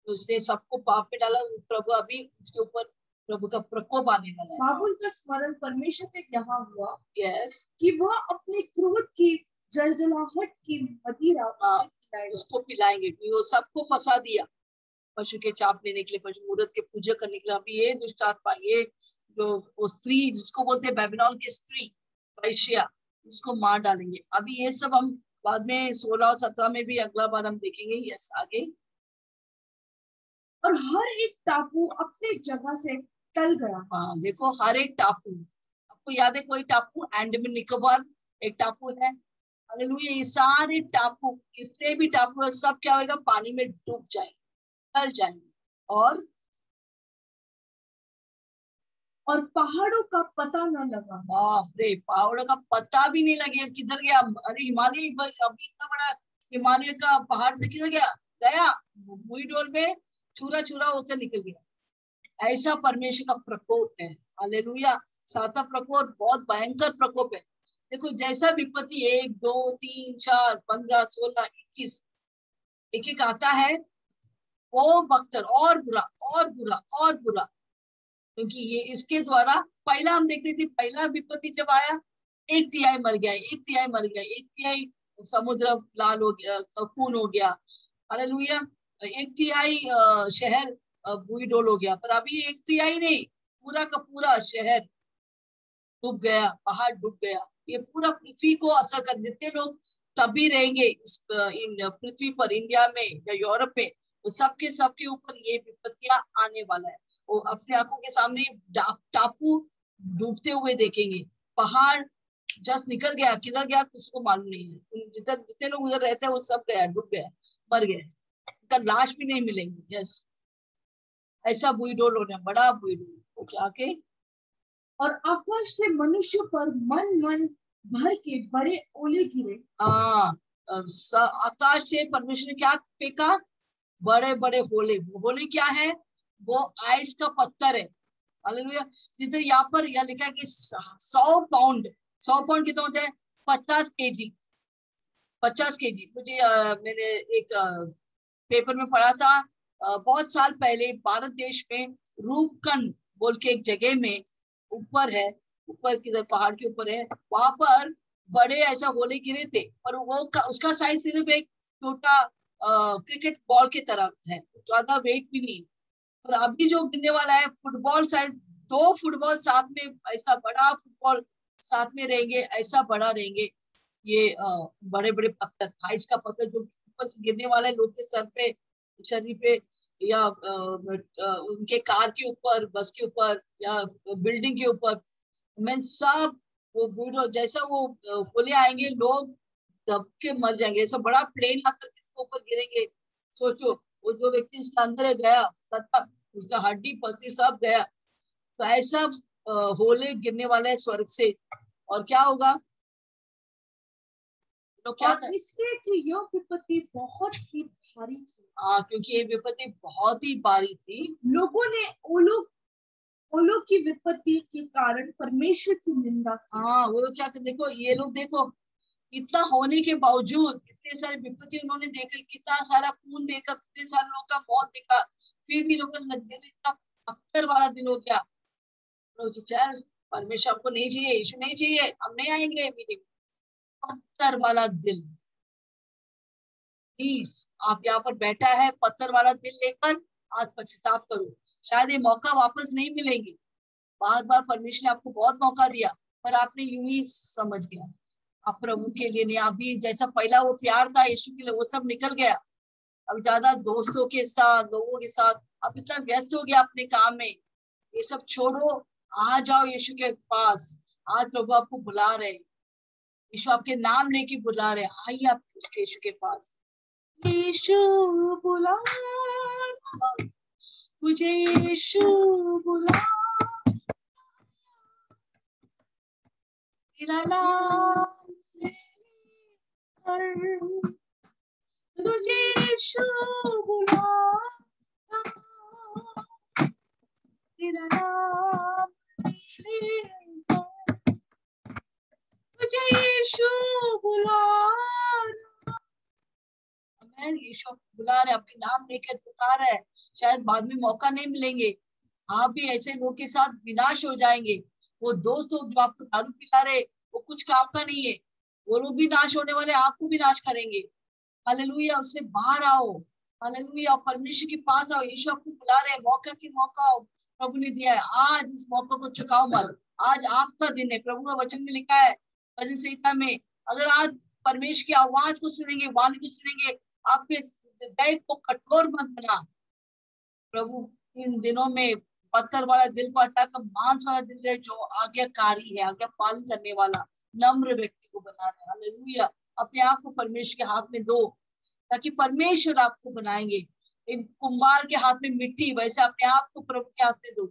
तो उसने सबको पाप में डाला, प्रभु अभी उसके ऊपर प्रभु का प्रकोप आने वाला है। बाबुल का स्मरण परमेश्वर के यहाँ हुआ। यस। कि वह अपने क्रोध की जलजलाहट की मदिरा उसको पिलाएंगे। वो सबको फंसा दिया, पशु के चापने निकले, पशु मूर्त के पूजा करने के लिए। अभी ये दुष्ट आत्मा, ये जो वो स्त्री जिसको बोलते हैं बेबीलोन की स्त्री वैश्या, इसको मार डालेंगे। अभी ये सब हम बाद में 16 और 17 में भी अगला बार हम देखेंगे। यस, आगे। और हर एक टापू अपने जगह से टल गया। हाँ देखो, हर एक टापू, आपको याद है कोई टापू? अंडमान निकोबार एक टापू है, हालेलुया। ये सारे टापू, कितने भी टापू है, सब क्या होगा? पानी में डूब जाएंगे, टल जाएंगे। और पहाड़ों का पता न लगा। बाप रे, पहाड़ों का पता भी नहीं लगेगा किधर गया। अरे हिमालय, अभी इतना बड़ा हिमालय का पहाड़ से किधर गया? गया बुलडोल में चूरा चूरा होकर निकल गया। ऐसा परमेश्वर का प्रकोप है, हालेलुया। 7वां प्रकोप बहुत भयंकर प्रकोप है। देखो जैसा विपत्ति 1 2 3 4 15 16 21 एक एक आता है, वो बख्तर और बुरा और बुरा और बुरा, क्योंकि ये इसके द्वारा पहला हम देखते थे, पहला विपत्ति जब आया 1/3 मर गया, 1/3 मर गया, 1/3 समुद्र लाल हो गया, खून हो गया, हालेलुया। 1/3 शहर बुलडोल हो गया। पर अभी 1/3 नहीं, पूरा का पूरा शहर डूब गया, पहाड़ डूब गया। ये पूरा पृथ्वी को असर कर, जितने लोग तभी रहेंगे इस पृथ्वी पर, इंडिया में या यूरोप में, वो सबके सबके ऊपर ये विपत्तियां आने वाला है। वो अपने आंखों के सामने टापू डूबते हुए देखेंगे, पहाड़ जस्ट निकल गया, किधर गया किसी को मालूम नहीं है। जितने लोग उधर रहते हैं वो सब गया, डूब गया, मर गए, उनका लाश भी नहीं मिलेंगे। यस, ऐसा बुलडोल होना, बड़ा बुलडोल। ओके, आके। और आकाश से मनुष्य पर मन मन भर के बड़े ओले गिरे। आकाश से परमेश्वर ने क्या फेंका? बड़े बड़े होले। होले क्या है? वो आइस का पत्थर है। हालेलुया। जैसे यहाँ पर यह लिखा है कि 100 पाउंड, 100 पाउंड कितना होता है? 50 केजी। 50 केजी। मुझे मैंने एक पेपर में पढ़ा था बहुत साल पहले, भारत देश में रूपकंड बोल के एक जगह में ऊपर है, ऊपर किधर पहाड़ के ऊपर है, वहां पर बड़े ऐसा गोले गिरे थे, और वो उसका साइज सिर्फ एक छोटा क्रिकेट बॉल की तरह है, ज्यादा वेट भी नहीं। और अभी जो गिरने वाला है फुटबॉल साइज, 2 फुटबॉल साथ में, ऐसा बड़ा फुटबॉल साथ में रहेंगे, ऐसा बड़ा रहेंगे ये बड़े बड़े पत्थर, आइस का पत्थर जो ऊपर से गिरने वाला है लोग के सर पे, शरीर पे, या उनके कार के ऊपर, बस के ऊपर, या बिल्डिंग के ऊपर। मैं सब वो बूढ़ो जैसा वो गोले आएंगे, लोग दब के मर जाएंगे। ऐसा बड़ा प्लेन आकर किसके ऊपर गिरेंगे, सोचो। वो जो व्यक्ति उसके अंदर गया सत्ता, उसका हड्डी पस्ती सब गया। तो ऐसा होले गिरने वाले हैं स्वर्ग से। और क्या होगा? तो क्या और इसलिए कि यह विपत्ति बहुत ही भारी थी। हाँ, क्योंकि ये विपत्ति बहुत ही भारी थी। लोगों ने वो लोग की विपत्ति के कारण परमेश्वर की निंदा की। हाँ, वो लोग क्या कर, देखो ये लोग, देखो इतना होने के बावजूद, इतने सारे विपत्ति उन्होंने देखा, कितना सारा खून देखा, कितने सारे लोगों का मौत देखा, फिर भी लोगों का दिल इतना पत्थर वाला दिल हो गया। लोग चल, परमेश्वर हमको नहीं चाहिए, यीशु नहीं चाहिए, हम नहीं आएंगे मीटिंग। पत्थर वाला दिल। प्लीज, आप यहाँ पर बैठा है पत्थर वाला दिल लेकर, आज पश्चाताप करो। शायद ये मौका वापस नहीं मिलेंगे। बार बार परमेश्वर ने आपको बहुत मौका दिया, पर आपने यूं ही समझ गया आप प्रभु के लिए नहीं। अभी जैसा पहला वो प्यार था यीशु के लिए, वो सब निकल गया। अब ज्यादा दोस्तों के साथ, लोगों के साथ आप इतना व्यस्त हो गया अपने काम में, ये सब छोड़ो। आ जाओ यीशु के पास। आज प्रभु आपको बुला रहे, यीशु आपके नाम लेके बुला रहे, आइए आप उसके यीशु के पास। यीशु बुला, तुझे यीशु बुला, तेरा नाम लेकर, तुझे यीशु बुला, तेरा नाम लेकर, तुझे यीशु बुला। मैं यीशु बुला रहे, अपने नाम लेकर पुकार है। शायद बाद में मौका नहीं मिलेंगे, आप भी ऐसे लोग के साथ विनाश हो जाएंगे। वो दोस्त लोग जो आपको दारू पिला रहे, वो कुछ काम का नहीं है, वो लोग भी नाश होने वाले, आपको भी नाश करेंगे। हालेलुया, उससे बाहर आओ। हालेलुया, परमेश्वर के पास आओ। यीशु आपको बुला रहे हैं, मौका की मौका प्रभु ने दिया है। आज इस मौका को चुकाओ मत। आज आपका दिन है। प्रभु का वचन में लिखा है भजन संहिता में, अगर आज परमेश्वर की आवाज को सुनेंगे, वाणी को सुनेंगे, आपके हृदय को कठोर मत बना। प्रभु इन दिनों में पत्थर वाला दिल को हटाकर मांस वाला दिल है, जो आज्ञाकारी है, आज्ञा पालन करने वाला नम्र व्यक्ति को बना रहे। हालेलुया, अपने आप को परमेश्वर के हाथ में दो, ताकि परमेश्वर आपको बनाएंगे। इन कुम्हार के हाथ में मिट्टी, वैसे अपने आप को प्रभु के हाथ में दो।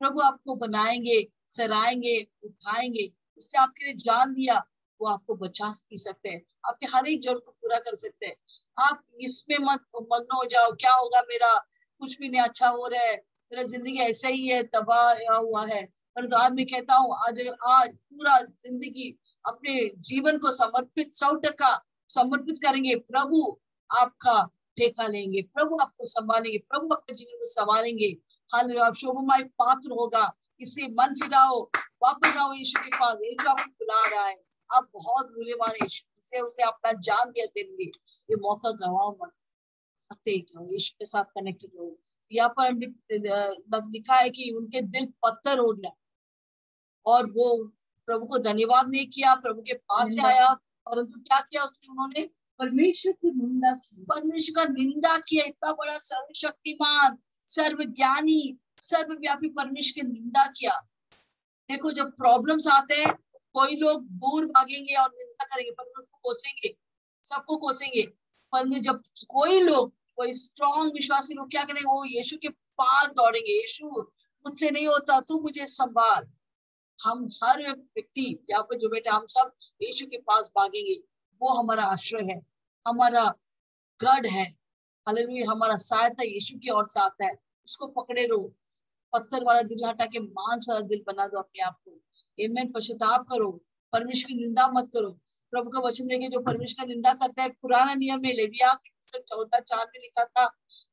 प्रभु आपको बनाएंगे, सराएंगे, उठाएंगे। उससे आपके लिए जान दिया, वो आपको बचा भी सकते हैं, आपके हर एक जरूरत को पूरा कर सकते हैं। आप इसमें मत मग्न हो जाओ, क्या होगा मेरा, कुछ भी नहीं अच्छा हो रहा है, मेरा जिंदगी ऐसा ही है, तबाह हुआ है। पर आज मैं कहता हूँ, आज पूरा जिंदगी अपने जीवन को समर्पित, 100% समर्पित करेंगे, प्रभु आपका ठेका लेंगे, प्रभु आपको संभालेंगे, प्रभु आपके जीवन को संभालेंगे। हालेलुया, आप शोभामय पात्र होगा। इससे मन फिराओ, वापस आओ यीशु के पास। यीशु आपको बुला रहा है, आप बहुत मूल्यवान है यीशु से, उसे अपना जान दिया तेरे लिए। ये मौका गवाओ मत, आते जाओ, यीशु के साथ कनेक्टेड हो। यहाँ पर लिखा है कि उनके दिल पत्थर हो गया, और वो प्रभु को धन्यवाद नहीं किया, प्रभु के पास से आया, परंतु क्या किया उसने, उन्होंने परमेश्वर की निंदा की। परमेश्वर का निंदा किया। इतना बड़ा सर्वशक्तिमान, सर्वज्ञानी, सर्वव्यापी परमेश्वर की निंदा किया। देखो, जब प्रॉब्लम्स आते हैं, कोई लोग दूर भागेंगे और निंदा करेंगे, पर उनको कोसेंगे, सबको कोसेंगे। परंतु जब कोई स्ट्रॉन्ग विश्वासी लोग क्या करेंगे, वो यीशु के पास दौड़ेंगे, यीशु मुझसे नहीं होता, तू मुझे संभाल। हम हर व्यक्ति यहाँ पर जो बैठे, हम सब यीशु के पास भागेंगे। वो हमारा आश्रय है, हमारा गढ़ है, हालेलुया। हमारा सहायता यीशु की ओर से आता है, उसको पकड़े रहो। पत्थर वाला दिल हटा के मांस वाला दिल बना दो अपने आप को। आमीन। पश्चाताप करो, परमेश्वर की निंदा मत करो। प्रभु का वचन देखे जो परमेश्वर का निंदा करता है, पुराना नियम में लेविया की पुस्तक 14:4 में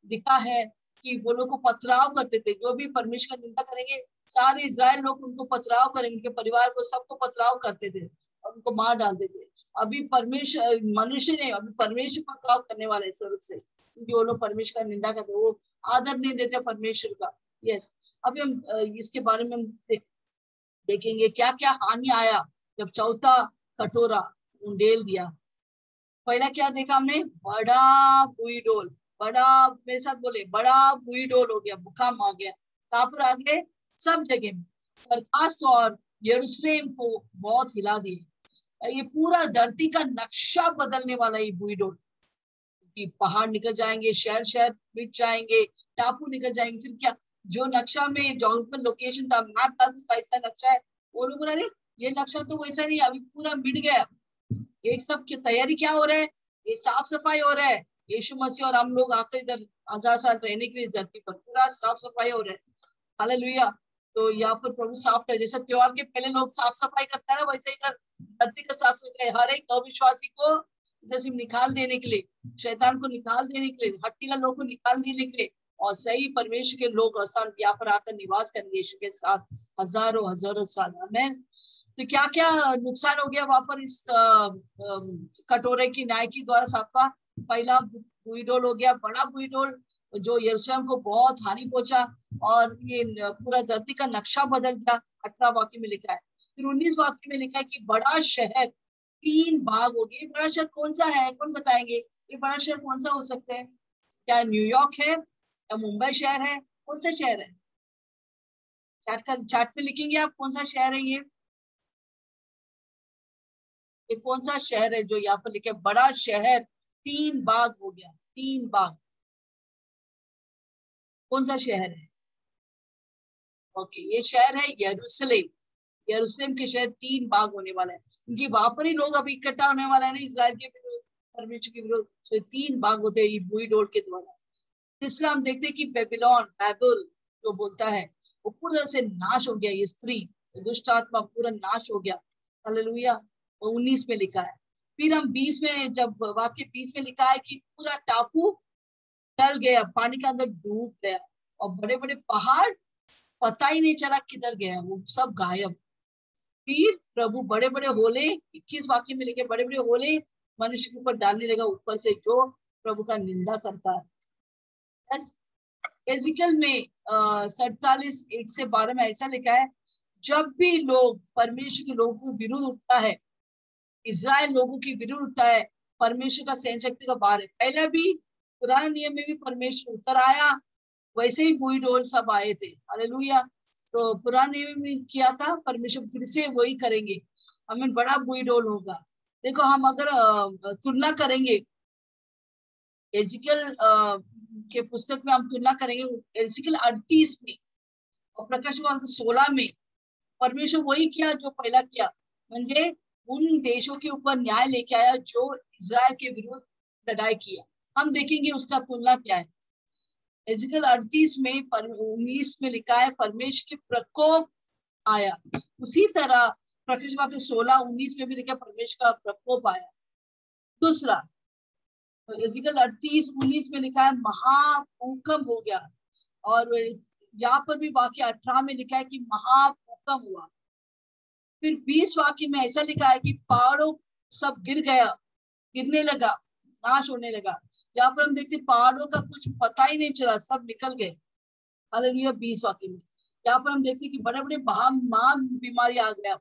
लिखा है कि वो लोग को पथराव करते थे। जो भी परमेश्वर का निंदा करेंगे, सारे इजराइल लोग उनको पथराव करेंगे, उनके परिवार को सबको पथराव करते थे और उनको मार डालते थे। अभी परमेश्वर मनुष्य ने, अभी परमेश्वर पथराव करने वाले स्वर्ग से, क्योंकि वो लोग परमेश्वर का निंदा करते, वो आदर नहीं देते परमेश्वर का। यस, अभी हम इसके बारे में हम देखेंगे क्या क्या हानि आया जब चौथा कटोरा उंडेल दिया। पहला क्या देखा हमने? बड़ा बुई डोल। बड़ा, मेरे साथ बोले, बड़ा बुई डोल हो गया, भूकंप आ गया। कहां पर आ गए? सब जगह में। प्रकाश और यरूशलेम को बहुत हिला दिए। ये पूरा धरती का नक्शा बदलने वाला ये बुई डोल, कि पहाड़ निकल जाएंगे, शहर शहर मिट जाएंगे, टापू निकल जाएंगे। फिर क्या, जो नक्शा में जॉग्राफिकल लोकेशन था, मैप था, तो ऐसा नक्शा है, वो लोग बोला ये नक्शा तो वैसा नहीं, अभी पूरा मिट गया। एक सब की तैयारी क्या हो रहा है? ये साफ सफाई हो रहा है। यीशु मसीह और हम लोग आकर इधर 1000 साल रहने के लिए इस धरती पर पूरा साफ सफाई हो रहा है। हालेलुया। तो यहाँ पर प्रभु साफ कर, जैसे त्योहार के पहले लोग साफ सफाई करते हैं ना, वैसे ही धरती का साफ सफाई हर एक अविश्वासी को इधर से निकाल देने के लिए, शैतान को निकाल देने के लिए, हट्टीला लोग को निकाल देने के लिए, और सही परमेश्वर के लोग आसान यहाँ पर आकर निवास करेंगे यीशु के साथ हजारों हजारों साल। आमीन। तो क्या क्या नुकसान हो गया वहां पर इस कटोरे की न्याय की द्वारा? सातवां, पहला बुईडोल हो गया, बड़ा बुईडोल, जो यरूशलेम को बहुत हानि पहुंचा और ये पूरा धरती का नक्शा बदल गया। 18 वाक्य में लिखा है। फिर 19 वाक्य में लिखा है कि बड़ा शहर 3 भाग हो गए। बड़ा शहर कौन सा है? कौन बताएंगे ये बड़ा शहर कौन सा हो सकता है? क्या न्यूयॉर्क है या मुंबई शहर है? कौन सा शहर है? चार्ट में लिखेंगे आप कौन सा शहर है ये कौन सा शहर है जो यहाँ पर लिखे बड़ा शहर 3 भाग हो गया? 3 भाग, कौन सा शहर है? ओके, ये शहर है यरूशलेम। यरूशलेम के शहर 3 भाग होने वाला है, क्योंकि वहां पर ही लोग अभी इकट्ठा होने वाला है ना, इस्राएल के विरोध, परमेश्वर के विरोध। तो 3 भाग होते हैं बुई डोल के द्वारा। तीसरा हम देखते हैं कि बेबीलोन, बाबुल जो बोलता है, वो पूरा से नाश हो गया। ये स्त्री, दुष्ट आत्मा पूरा नाश हो गया। हालेलुया। 19 में लिखा है। फिर हम 20 में, जब वाक्य 20 में लिखा है कि पूरा टापू टल गया, पानी के अंदर डूब गया, और बड़े बड़े पहाड़ पता ही नहीं चला किधर गया, वो सब गायब। फिर प्रभु बड़े बड़े होले, 21 वाक्य में लिखे, बड़े बड़े होले मनुष्य के ऊपर डालने लगा, ऊपर से, जो प्रभु का निंदा करता है। एजिकल में 47:1-12 में ऐसा लिखा है, जब भी लोग परमेश्वर के लोगों के विरुद्ध उठता है, इज़राइल लोगों की विरुद्ध उठता है, परमेश्वर का सहन शक्ति का बार है। पहले भी पुराने नियम में भी परमेश्वर उतर आया, वैसे ही बुई डोल सब आए थे। हालेलुया। तो पुराने नियम में किया था, परमेश्वर फिर से वही करेंगे, हमें बड़ा बुई डोल होगा। देखो, हम अगर तुलना करेंगे एजिकल के पुस्तक में, हम तुलना करेंगे एजिकल 38 में और प्रकाश 16 में, परमेश्वर वही किया जो पहला किया, म्हणजे उन देशों के ऊपर न्याय लेके आया जो इज़राइल के विरुद्ध लड़ाई किया। हम देखेंगे उसका तुलना क्या है। एजिकल 38 में 19 में लिखा है परमेश्वर के प्रकोप आया। उसी तरह प्रकाश 16:19 में भी लिखा परमेश्वर का प्रकोप आया। दूसरा, एजिकल 38:19 में लिखा है महाभूकंप हो गया, और यहाँ पर भी वाक्य 18 में लिखा है कि महाभूकंप हुआ। फिर 20 वाक्य में ऐसा लिखा है कि पहाड़ों सब गिर गया, गिरने लगा, नाश होने लगा। यहाँ पर हम देखते पहाड़ों का कुछ पता ही नहीं चला, सब निकल गए। हालेलुया। 20 वाक्य में यहाँ पर हम देखते कि बड़े बड़े महान बीमारी आ गया।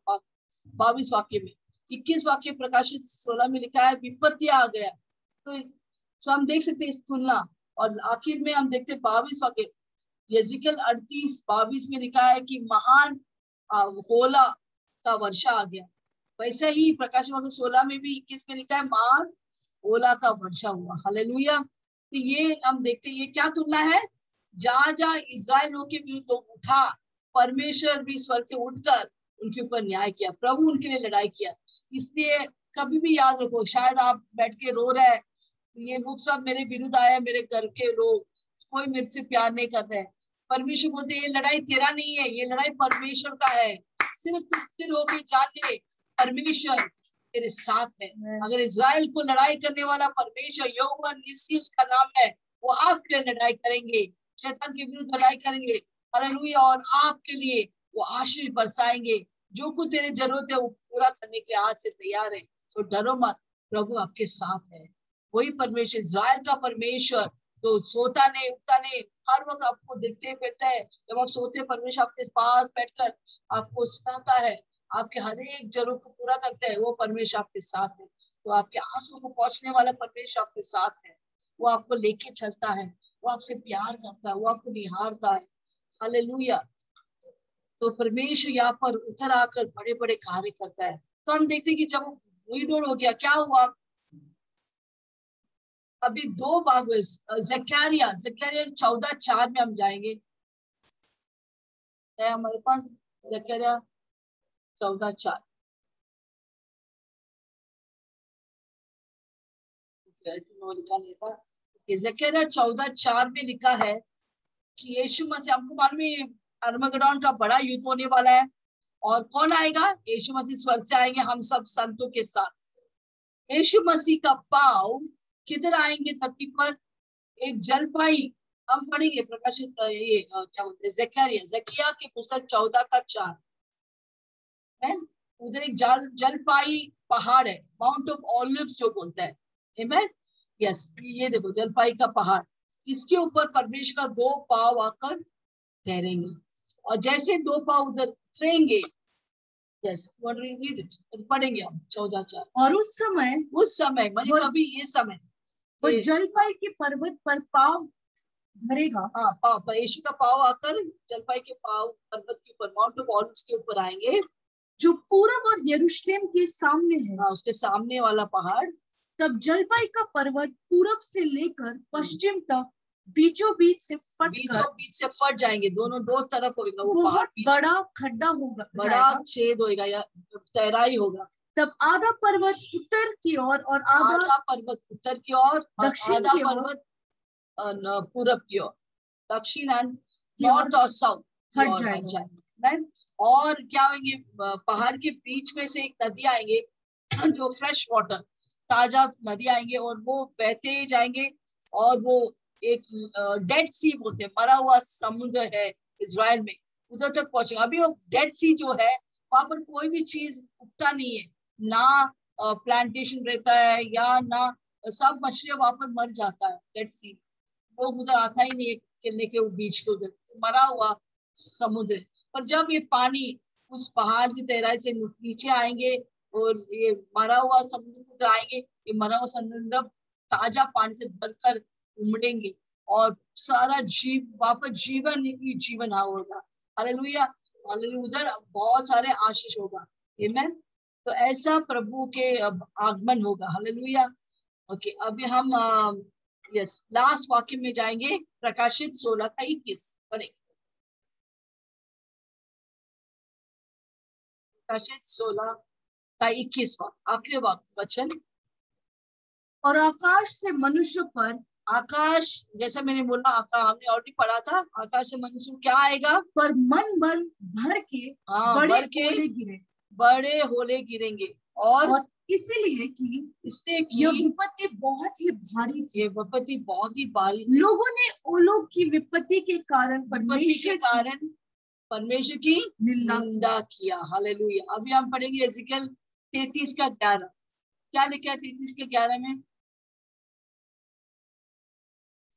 22 वाक्य में। 21 वाक्य प्रकाशित 16 में लिखा है विपत्ति आ गया। तो हम देख सकते इस तुलना। और आखिर में हम देखते 22 वाक्य, एजिकल 38:22 में लिखा है कि महान होला का वर्षा आ गया। वैसे ही प्रकाश 16 में भी 21 में लिखा है महान ओला का वर्षा हुआ। हालेलुया। तो ये हम देखते ये क्या तुलना है, जहां जहां इज़राइल लोग के विरुद्ध लोग उठा, परमेश्वर भी स्वर्ग से उठकर उनके ऊपर न्याय किया, प्रभु उनके लिए लड़ाई किया। इसलिए कभी भी याद रखो, शायद आप बैठ के रो रहे हैं, ये लोग सब मेरे विरुद्ध आए, मेरे घर के लोग, कोई मेरे से प्यार नहीं करते हैं। परमेश्वर बोलते ये लड़ाई तेरा नहीं है, ये लड़ाई परमेश्वर का है। सिर्फ तू स्थिर होकर जान ले, परमेश्वर तेरे साथ है। अगर इज़राइल को लड़ाई करने वाला परमेश्वर यहोवा निस्सी उसका नाम है, वो आपके लिए लड़ाई करेंगे, शैतान के विरुद्ध लड़ाई करेंगे। हालेलुया। और आपके लिए वो आशीष बरसाएंगे। जो कुछ तेरे जरूरत है वो पूरा करने के लिए आज से तैयार है। तो डरो मत, प्रभु आपके साथ है। वही परमेश्वर, इज़राइल का परमेश्वर, तो सोता नहीं, उठता नहीं, हर वक्त आपको देखते फिरता है। जब आप सोते, परमेश्वर आपके पास बैठकर आपको सुनाता है, आपके हर एक जरूरत को पूरा करते हैं। वो परमेश्वर आपके साथ है। तो आपके आंसू को पहुंचने वाला परमेश्वर आपके साथ है। वो आपको लेके चलता है, वो आपसे प्यार करता है, वो आपको निहारता है। हालेलुया। तो परमेश्वर यहाँ पर उतर आकर बड़े बड़े कार्य करता है। तो हम देखते हैं कि जब विडोर हो गया, क्या हुआ? अभी 2 भाग हुए। जकरिया 14:4 में हम जाएंगे। है हमारे पास जकरिया 14:4। लिखा नहीं था। जकरिया 14:4 में लिखा है कि यीशु मसीह, हमको मालूम है अरमगदोन का बड़ा युद्ध होने वाला है। और कौन आएगा? यीशु मसीह स्वर्ग से आएंगे हम सब संतों के साथ। यीशु मसीह का पांव किधर आएंगे धरती पर? एक जलपाई। हम पढ़ेंगे प्रकाशित, ये क्या बोलते हैं, जकरिया की पुस्तक 14:4 है। उधर एक जलपाई पहाड़ है, माउंट ऑफ ऑलिव्स जो बोलता है। आमेन। यस, ये देखो जलपाई का पहाड़, इसके ऊपर परमेश्वर का 2 पांव आकर ठहरेंगे। और जैसे 2 पांव उधर उतरेंगे, यस, पढ़ेंगे हम 14:4। और उस समय मतलब अभी ये समय वो जलपाई के पर्वत पर पांव धरेगा। हाँ, पाव, यीशु का पाव आकर जलपाई के पाव पर्वत के ऊपर, माउंट ऑफ ऑलिव्स के ऊपर आएंगे, जो पूरब और यरूशलेम के सामने है। हाँ, उसके सामने वाला पहाड़। तब जलपाई का पर्वत पूरब से लेकर पश्चिम तक बीचों बीच से फट जाएंगे। दोनों 2 तरफ होगा वो पहाड़, बहुत बड़ा खड्डा होगा, बड़ा छेद होगा या तैराई होगा। तब आधा पर्वत उत्तर की ओर और आधा पर्वत उत्तर की ओर, दक्षिण आधा की ओर पर्वत पूरब की ओर, दक्षिण एंड नॉर्थ और साउथ हट जाएगा। और क्या होंगे? पहाड़ के बीच में से एक नदी आएंगे, जो फ्रेश वाटर, ताजा नदी आएंगे, और वो बहते जाएंगे। और वो एक डेड सी बोलते हैं, मरा हुआ समुद्र है इजराइल में, उधर तक पहुंचेगा। अभी वो डेड सी जो है, वहां पर कोई भी चीज उगता नहीं है, ना प्लांटेशन रहता है, या ना, सब मछलियां वहां पर मर जाता है डेड सी। लोग उधर आता ही नहीं है खेलने के, वो बीच के उधर मरा हुआ समुद्र। पर जब ये पानी उस पहाड़ की तहराई से नीचे आएंगे और ये मरा हुआ समुद्र उधर आएंगे, ये मरा हुआ समुद्र ताजा पानी से भरकर उमड़ेंगे, और सारा वहां पर जीवन ही जीवन होगा। Hallelujah, hallelujah. उधर बहुत सारे आशीष होगा। आमीन। तो ऐसा प्रभु के आगमन होगा। हालेलुया। ओके, अभी हम यस लास्ट वाक्य में जाएंगे, प्रकाशित 16:21 पढ़ेंगे। प्रकाशित 16:21 आखिरी वचन। और आकाश से मनुष्य पर, आकाश, जैसा मैंने बोला, आकाश हमने ऑलरेडी पढ़ा था, आकाश से मनुष्य क्या आएगा? पर मन बल भर के बड़े होले गिरेंगे। और इसलिए कि यह विपत्ति बहुत ही भारी थी। विपत्ति बहुत ही भारी थी। लोगों ने लोग की विपत्ति के कारण परमेश्वर की निंदा किया। हालेलुया। अभी हम पढ़ेंगे एजिकल 33:11। क्या लिखा है 33:11 में?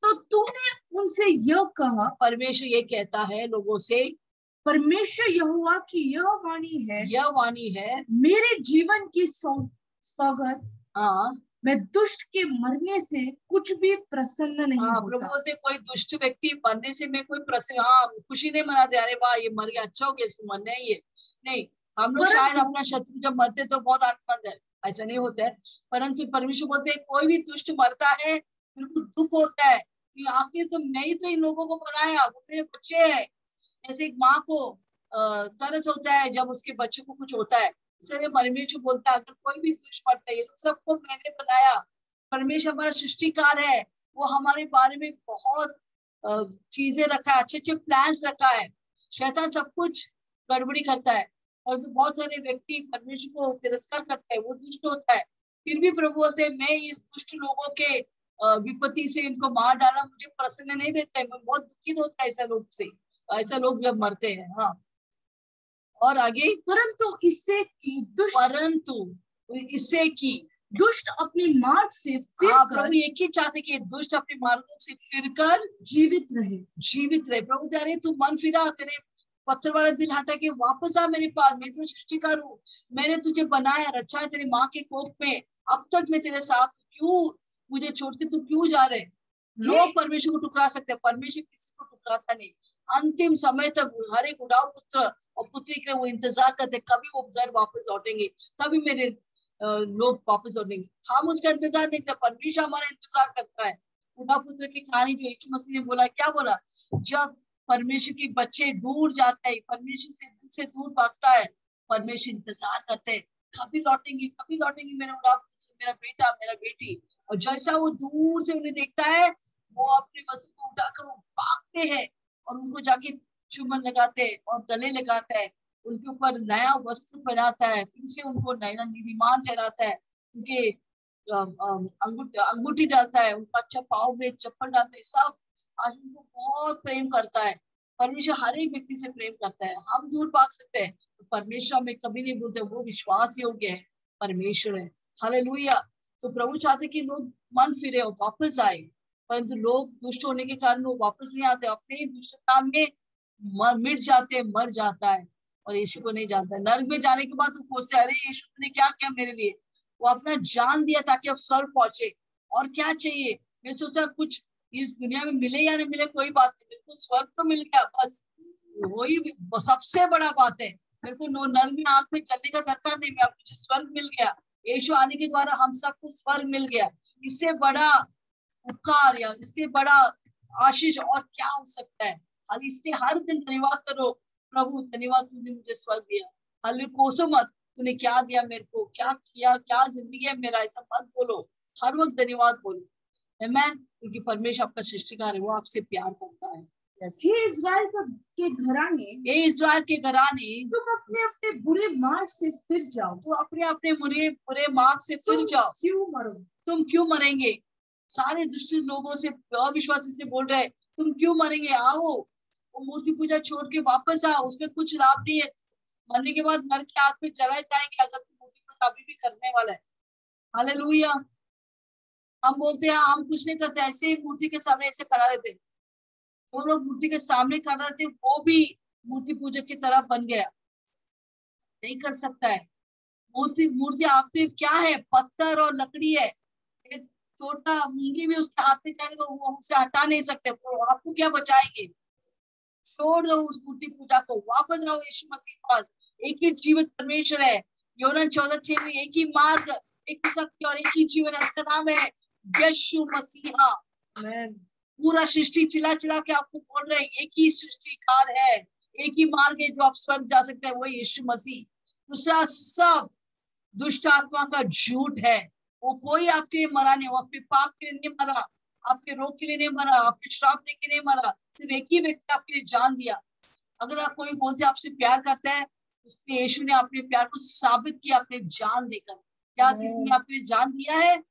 तो तूने उनसे यह कहा, परमेश्वर ये कहता है लोगों से, परमेश्वर यहोवा की यह वाणी है, मेरे जीवन की सौगंध, मैं दुष्ट के मरने से कुछ भी प्रसन्न नहीं होता। प्रभु बोलते कोई दुष्ट व्यक्ति मरने से मैं कोई प्रसन्न, खुशी नहीं मनाते, अरे वाह ये मर गया, अच्छा हो गया, इसको मरना ही है। नहीं, हम लोग शायद अपना शत्रु जब मरते तो बहुत आनंद है, ऐसा नहीं होता है। परंतु परमेश्वर बोलते हैं कोई भी दुष्ट मरता है, बिल्कुल दुख होता है कि आखिर तो मैं ही तो इन लोगों को बनाया, वो मेरे बच्चे हैं। जैसे एक माँ को तरस होता है जब उसके बच्चे को कुछ होता है, इसलिए परमेश्वर बोलता है अगर कोई भी दुष्ट मरता है, ये लोग सबको मैंने बनाया, परमेश्वर हमारा सृष्टिकार है, वो हमारे बारे में बहुत चीजें रखा है, अच्छे अच्छे प्लान्स रखा है। शैतान सब कुछ गड़बड़ी करता है और तो बहुत सारे व्यक्ति परमेश्वर को तिरस्कार करते हैं, वो दुष्ट होता है। फिर भी प्रभु बोलते हैं मैं इस दुष्ट लोगों के विपत्ति से इनको मार डाला, मुझे प्रसन्न नहीं देता है, मैं बहुत दुखित होता है ऐसा लोग से, ऐसा लोग जब मरते हैं। हाँ, और आगे, परंतु इससे की दुष्ट अपने मार्ग से फिर प्रभु एक ही चाहते कि दुष्ट अपने मार्गों से फिरकर जीवित रहे। प्रभु कह रहे तू मन फिरा, तेरे पत्थर वाला दिल हटा के वापस आ मेरे पास, मैं तो सृष्टिकार हूँ, मैंने तुझे बनाया रचा है तेरी माँ के कोख में, अब तक मैं तेरे साथ, क्यों मुझे छोड़ के तू क्यों जा रहे। लोग परमेश्वर को टुकरा सकते हैं, परमेश्वर किसी को टुकराता नहीं। अंतिम समय तक हर एक उड़ाऊ पुत्र और पुत्री के लिए वो इंतजार करते, कभी वो घर वापस लौटेंगे, कभी मेरे लोग वापस लौटेंगे। हम उसका इंतजार नहीं करते, परमेश्वर हमारा इंतजार करता है। उड़ाऊ पुत्र की कहानी जो यीशु मसीह ने बोला, क्या बोला, जब परमेश्वर के बच्चे दूर जाते हैं, परमेश्वर से दूर भागता है, परमेश्वर इंतजार करते हैं, कभी लौटेंगे मेरा उड़ाऊ पुत्र, मेरा बेटा, मेरा बेटी। और जैसा वो दूर से उन्हें देखता है, वो अपने वस्त्र को उठाकर वो भागते हैं और उनको जाके चुम्बन लगाते हैं और गले लगाते हैं, उनके ऊपर नया वस्त्र पहनाता है, फिर से उनको नया नीतिमान ठहराता है, उनके अंगूठी डालता है, उनका अच्छा पाँव में चप्पल डालता है। सब आज उनको बहुत प्रेम करता है। परमेश्वर हर एक व्यक्ति से प्रेम करता है। हम दूर भाग सकते हैं, तो परमेश्वर हमें कभी नहीं भूलते, वो विश्वास योग्य है, परमेश्वर है। हालेलुया। तो प्रभु चाहते कि लोग मन फिरे और वापस आए, परंतु लोग दुष्ट होने के कारण वो वापस नहीं आते, अपने ही दुष्टता में मिट जाते, मर जाता है और यीशु को नहीं जानता है। नर्क में जाने के बाद वो पूछते, अरे यीशु ने क्या किया मेरे लिए, वो अपना जान दिया ताकि अब स्वर्ग पहुंचे। और क्या चाहिए, मैं सोचा कुछ इस दुनिया में मिले या नहीं मिले कोई बात नहीं, मेरे को स्वर्ग तो मिल गया, बस वही सबसे बड़ा बात है। मेरे को नर्क में आंख में चलने का दरकार नहीं, मैं मुझे स्वर्ग मिल गया। यीशु आने के द्वारा हम सबको स्वर्ग मिल गया। इससे बड़ा उपकार या इसके बड़ा आशीष और क्या हो सकता है। इसलिए हर दिन धन्यवाद करो, प्रभु धन्यवाद तूने मुझे स्वर्ग दिया। हालेलुया, कोसो मत तूने क्या दिया मेरे को, क्या किया, क्या जिंदगी है मेरा, ऐसा मत बोलो, हर वक्त धन्यवाद बोलो। आमीन। क्योंकि परमेश्वर आपका सृष्टिकार है, वो आपसे प्यार करता है। हे इस्राएल के घराने, तुम अपने अपने बुरे मार्ग से फिर जाओ। तो अपने अपने बुरे मार्ग से फिर जाओ। तुम क्यों मरेंगे। सारे दुष्ट लोगों से, अविश्वासी से बोल रहे हैं, तुम क्यों मरेंगे, आओ वो मूर्ति पूजा छोड़ के वापस आओ, उसमें कुछ लाभ नहीं है। मरने के बाद नरक के हाथ में चलाए जाएंगे अगर तुम मूर्ति पूजा अभी भी करने वाला है। हालेलुया। हम बोलते हैं हम कुछ नहीं करते, ऐसे ही मूर्ति के सामने ऐसे खड़ा रहते। वो लोग मूर्ति के सामने खड़ा रहते, वो भी मूर्ति पूजक की तरह बन गया। नहीं कर सकता है। मूर्ति आपके क्या है, पत्थर और लकड़ी है। एक छोटा मूंगी भी उसके हाथ में जाएगा तो वो उसे हटा नहीं सकते, तो आपको क्या बचाएंगे। छोड़ दो उस मूर्ति पूजा को, वापस आओ यीशु मसीह पास। एक ही जीवित परमेश्वर है। यूहन्ना 14:6 में एक ही मार्ग, एक ही सत्य और एक ही जीवन, उसका नाम है यीशु मसीहा। पूरा सृष्टि चिल्ला चिल्ला के आपको बोल रहे हैं, एक ही सृष्टिकार है, एक ही मार्ग है जो आप स्वर्ग जा सकते हैं, वो यीशु मसीह। दूसरा सब दुष्ट आत्मा का झूठ है। वो कोई आपके मरा नहीं, वो आपके पाप के लिए नहीं मरा, आपके रोग के लिए नहीं मरा, आपके श्राप के लिए नहीं मरा, सिर्फ एक ही व्यक्ति आपके लिए जान दिया। अगर आप कोई बोलते आपसे प्यार करता है, उसने यीशु ने अपने प्यार को साबित किया अपने जान देकर। क्या किसी ने आपके लिए जान दिया है,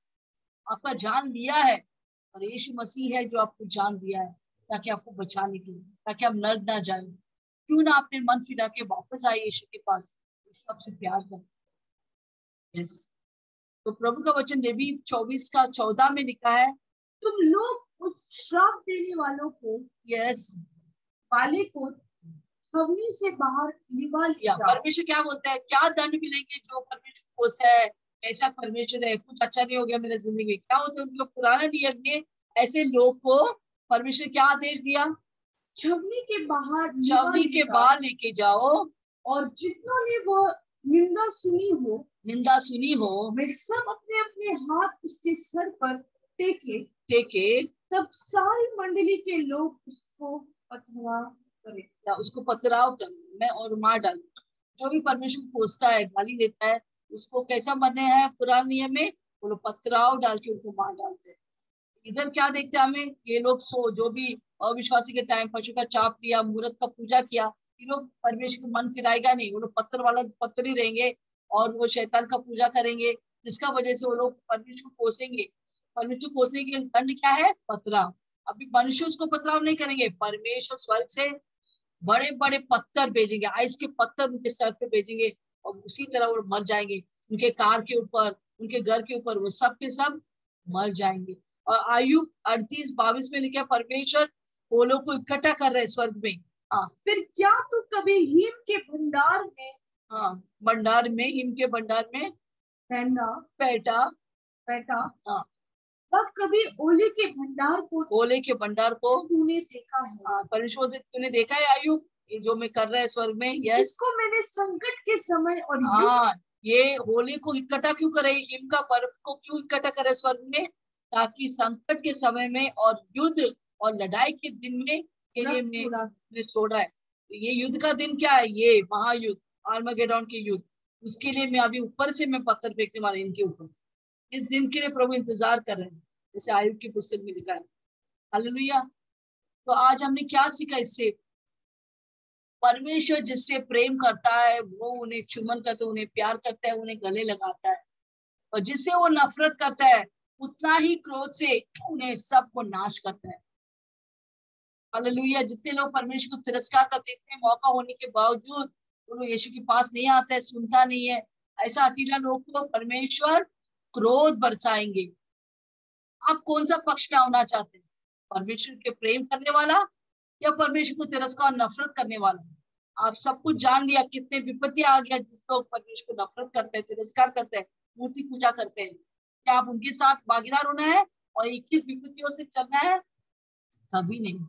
आपका जान लिया है, और यीशु मसीह है जो आपको जान दिया है ताकि आपको बचाने के लिए, ताकि आप नर्क ना जाए। क्यों ना आपने मन फिरा के वापस आए यीशु के पास, यीशु आपसे प्यार करता है। यस। तो प्रभु का वचन नबी 24:14 में लिखा है, तुम लोग उस श्राप देने वालों को, यस, वाले को छवनी से बाहर निकाल लिया। परमेश्वर क्या बोलता है, क्या दंड मिलेंगे जो परमेश्वर को है, ऐसा परमेश्वर है, कुछ अच्छा नहीं हो गया मेरे जिंदगी में। क्या होता है, उनको पुराना नियम में ऐसे लोग को परमेश्वर क्या आदेश दिया, छवनी के बाहर लेके जाओ, और जितनों ने वो निंदा सुनी हो, वे सब अपने अपने हाथ उसके सर पर टेके, तब सारी मंडली के लोग उसको पथराव करें, या उसको पथराव करें मैं और मार डालूं। जो भी परमेश्वर को कोसता है, गाली देता है, उसको कैसा मरने है पुराने नियम में, वो लोग पथराव डाल के उनको मार डालते हैं। इधर क्या देखते हैं हमें, ये लोग जो भी अविश्वासी के टाइम पशु का चाप लिया, मूर्त का पूजा किया, ये लोग परमेश्वर को मन फिराएगा नहीं, वो लोग पत्थर ही रहेंगे और वो शैतान का पूजा करेंगे, जिसका वजह से वो लोग परमेश्वर को कोसेंगे। परमेश्वर को कोसने के दंड क्या है? पथराव। अभी मनुष्य उसको पथराव नहीं करेंगे, परमेश्वर स्वर्ग से बड़े बड़े पत्थर भेजेंगे, आइस के पत्थर उनके सर पे भेजेंगे और उसी तरह वो मर जाएंगे। उनके कार के ऊपर, उनके घर के ऊपर, वो सब के सब मर जाएंगे। और आयु 38-22 में लिखा, परमेश्वर फूलों को इकट्ठा कर रहे स्वर्ग में। हाँ, फिर क्या तू कभी हिम के भंडार में, हाँ भंडार में, हिम के भंडार में पैटा हाँ, तब कभी ओले के भंडार को तूने देखा है? हाँ, परमेश्वर तूने देखा है आयु, ये जो मैं कर रहा है स्वर्ग में, जिसको मैंने संकट के समय और हाँ, ये होली को इकट्ठा क्यों करे, हिम का बर्फ को क्यों इकट्ठा करे स्वर्ग में, ताकि संकट के समय में और युद्ध और लड़ाई के दिन में के लिए मैं छोड़ा है। ये युद्ध का दिन क्या है? ये महायुद्ध, आर्मागेडोन के युद्ध, उसके लिए मैं अभी ऊपर से मैं पत्थर फेंकने वाला इनके ऊपर। इस दिन के लिए प्रभु इंतजार कर रहे हैं, जैसे आयुब की पुस्तक में लिखा है। हालेलुया। तो आज हमने क्या सीखा इससे? परमेश्वर जिससे प्रेम करता है वो उन्हें चुम्बन करता है, उन्हें प्यार करता है, उन्हें गले लगाता है। और जिससे वो नफरत करता है उतना ही क्रोध से उन्हें सबको नाश करता है। हालेलुया। जितने लोग परमेश्वर को तिरस्कार करते, इतने मौका होने के बावजूद वो लोग यीशु के पास नहीं आता है, सुनता नहीं है, ऐसा हठीला लोग को परमेश्वर क्रोध बरसाएंगे। आप कौन सा पक्ष में आना चाहते हैं? परमेश्वर के प्रेम करने वाला या परमेश्वर को तिरस्कार और नफरत करने वाला? आप सब कुछ जान लिया, कितने विपत्ति आ गया जिस लोग परमेश्वर को नफरत करते हैं, तिरस्कार करते हैं, मूर्ति पूजा करते हैं। क्या आप उनके साथ भागीदार होना है और 21 विपत्तियों से चलना है? कभी नहीं।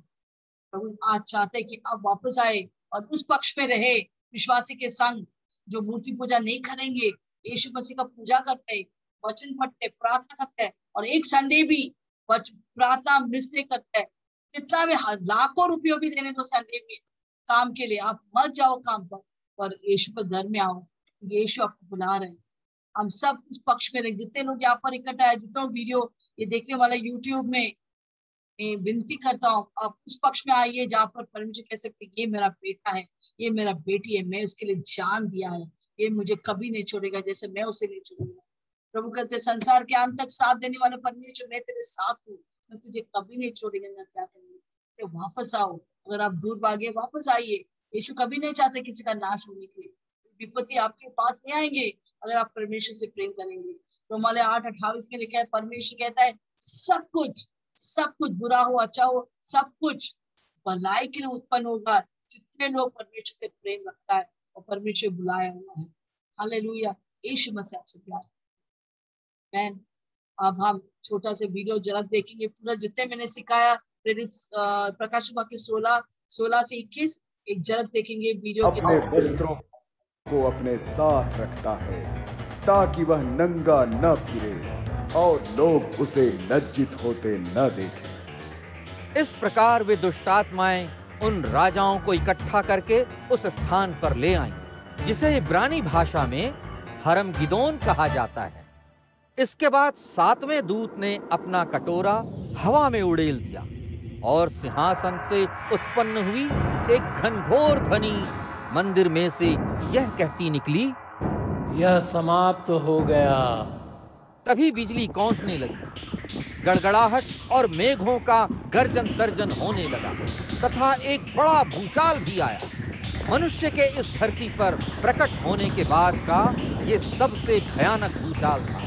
प्रभु आज चाहते हैं कि आप वापस आए और उस पक्ष में रहे, विश्वासी के संग, जो मूर्ति पूजा नहीं करेंगे, यीशु मसीह का पूजा करते हैं, वचन पढ़ते, प्रार्थना करते हैं, और एक संडे भी प्रार्थना मिस नहीं करते हैं। कितना भी लाखों रुपयों भी देने दो संडे में काम के लिए, आप मत जाओ काम पर यीशु के घर में आओ, यीशु आपको बुला रहे हैं। हम सब उस पक्ष में रहे। जितने लोग यहाँ पर इकट्ठा है, जितना वीडियो ये देखने वाला यूट्यूब में, विनती करता हूँ आप उस पक्ष में आइए जहाँ पर परमेश्वर कह सकते ये मेरा बेटा है, ये मेरा बेटी है, मैं उसके लिए जान दिया है, ये मुझे कभी नहीं छोड़ेगा जैसे मैं उसे नहीं छोड़ूंगा। प्रभु कहते संसार के अंत तक साथ देने वाले परमेश्वर, मैं तेरे साथ हूँ, मैं तुझे कभी नहीं छोड़ेगा ना क्या करेंगे। तो वापस आओ, अगर आप दूर भागे वापस आइए। यीशु कभी नहीं चाहते किसी का नाश होने के लिए। विपत्ति आपके पास नहीं आएंगे अगर आप परमेश्वर से प्रेम करेंगे। तो हमारे 8:28 में लिखा है, परमेश्वर कहता है सब कुछ बुरा हो अच्छा हो, सब कुछ भलाई के लिए उत्पन्न होगा जितने लोग परमेश्वर से प्रेम रखता है और परमेश्वर बुलाया हुआ है। हालेलुया। यीशु मसीह आपसे प्यार। मैन अब हम छोटा सा वीडियो जरूर देखेंगे, पूरा जितने मैंने सिखाया प्रेरित प्रकाश वाक्य 16 से 21 एक झलक देखेंगे वीडियो के। अपने वस्त्रों को अपने साथ रखता है ताकि वह नंगा न फिरे और लोग उसे लज्जित होते न देखें। इस प्रकार वे दुष्टात्माएं उन राजाओं को इकट्ठा करके उस स्थान पर ले आईं, जिसे इब्रानी भाषा में हरमगिदोन कहा जाता है। इसके बाद 7वें दूत ने अपना कटोरा हवा में उड़ेल दिया और सिंहासन से उत्पन्न हुई एक घनघोर ध्वनि मंदिर में से यह कहती निकली, यह समाप्त हो गया। तभी बिजली कौंधने लगी, गड़गड़ाहट और मेघों का गर्जन तर्जन होने लगा तथा एक बड़ा भूचाल भी आया। मनुष्य के इस धरती पर प्रकट होने के बाद का ये सबसे भयानक भूचाल था।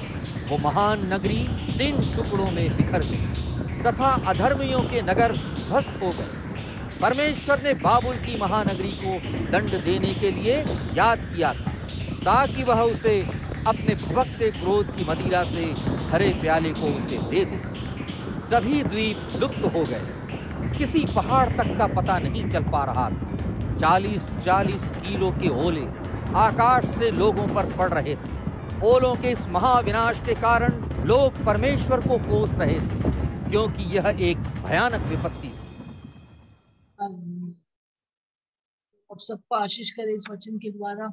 वो महान नगरी 3 टुकड़ों में बिखर गई तथा अधर्मियों के नगर ध्वस्त हो गए। परमेश्वर ने बाबुल की महानगरी को दंड देने के लिए याद किया था ताकि वह उसे अपने भड़कते क्रोध की मदिरा से भरे प्याले को उसे दे दे। सभी द्वीप लुप्त हो गए, किसी पहाड़ तक का पता नहीं चल पा रहा था। 40-40 किलो के ओले आकाश से लोगों पर पड़ रहे थे। ओलों के इस महाविनाश के कारण लोग परमेश्वर को कोस रहे थे, क्योंकि यह एक भयानक विपत्ति अब सबको आशीष करे इस वचन के द्वारा।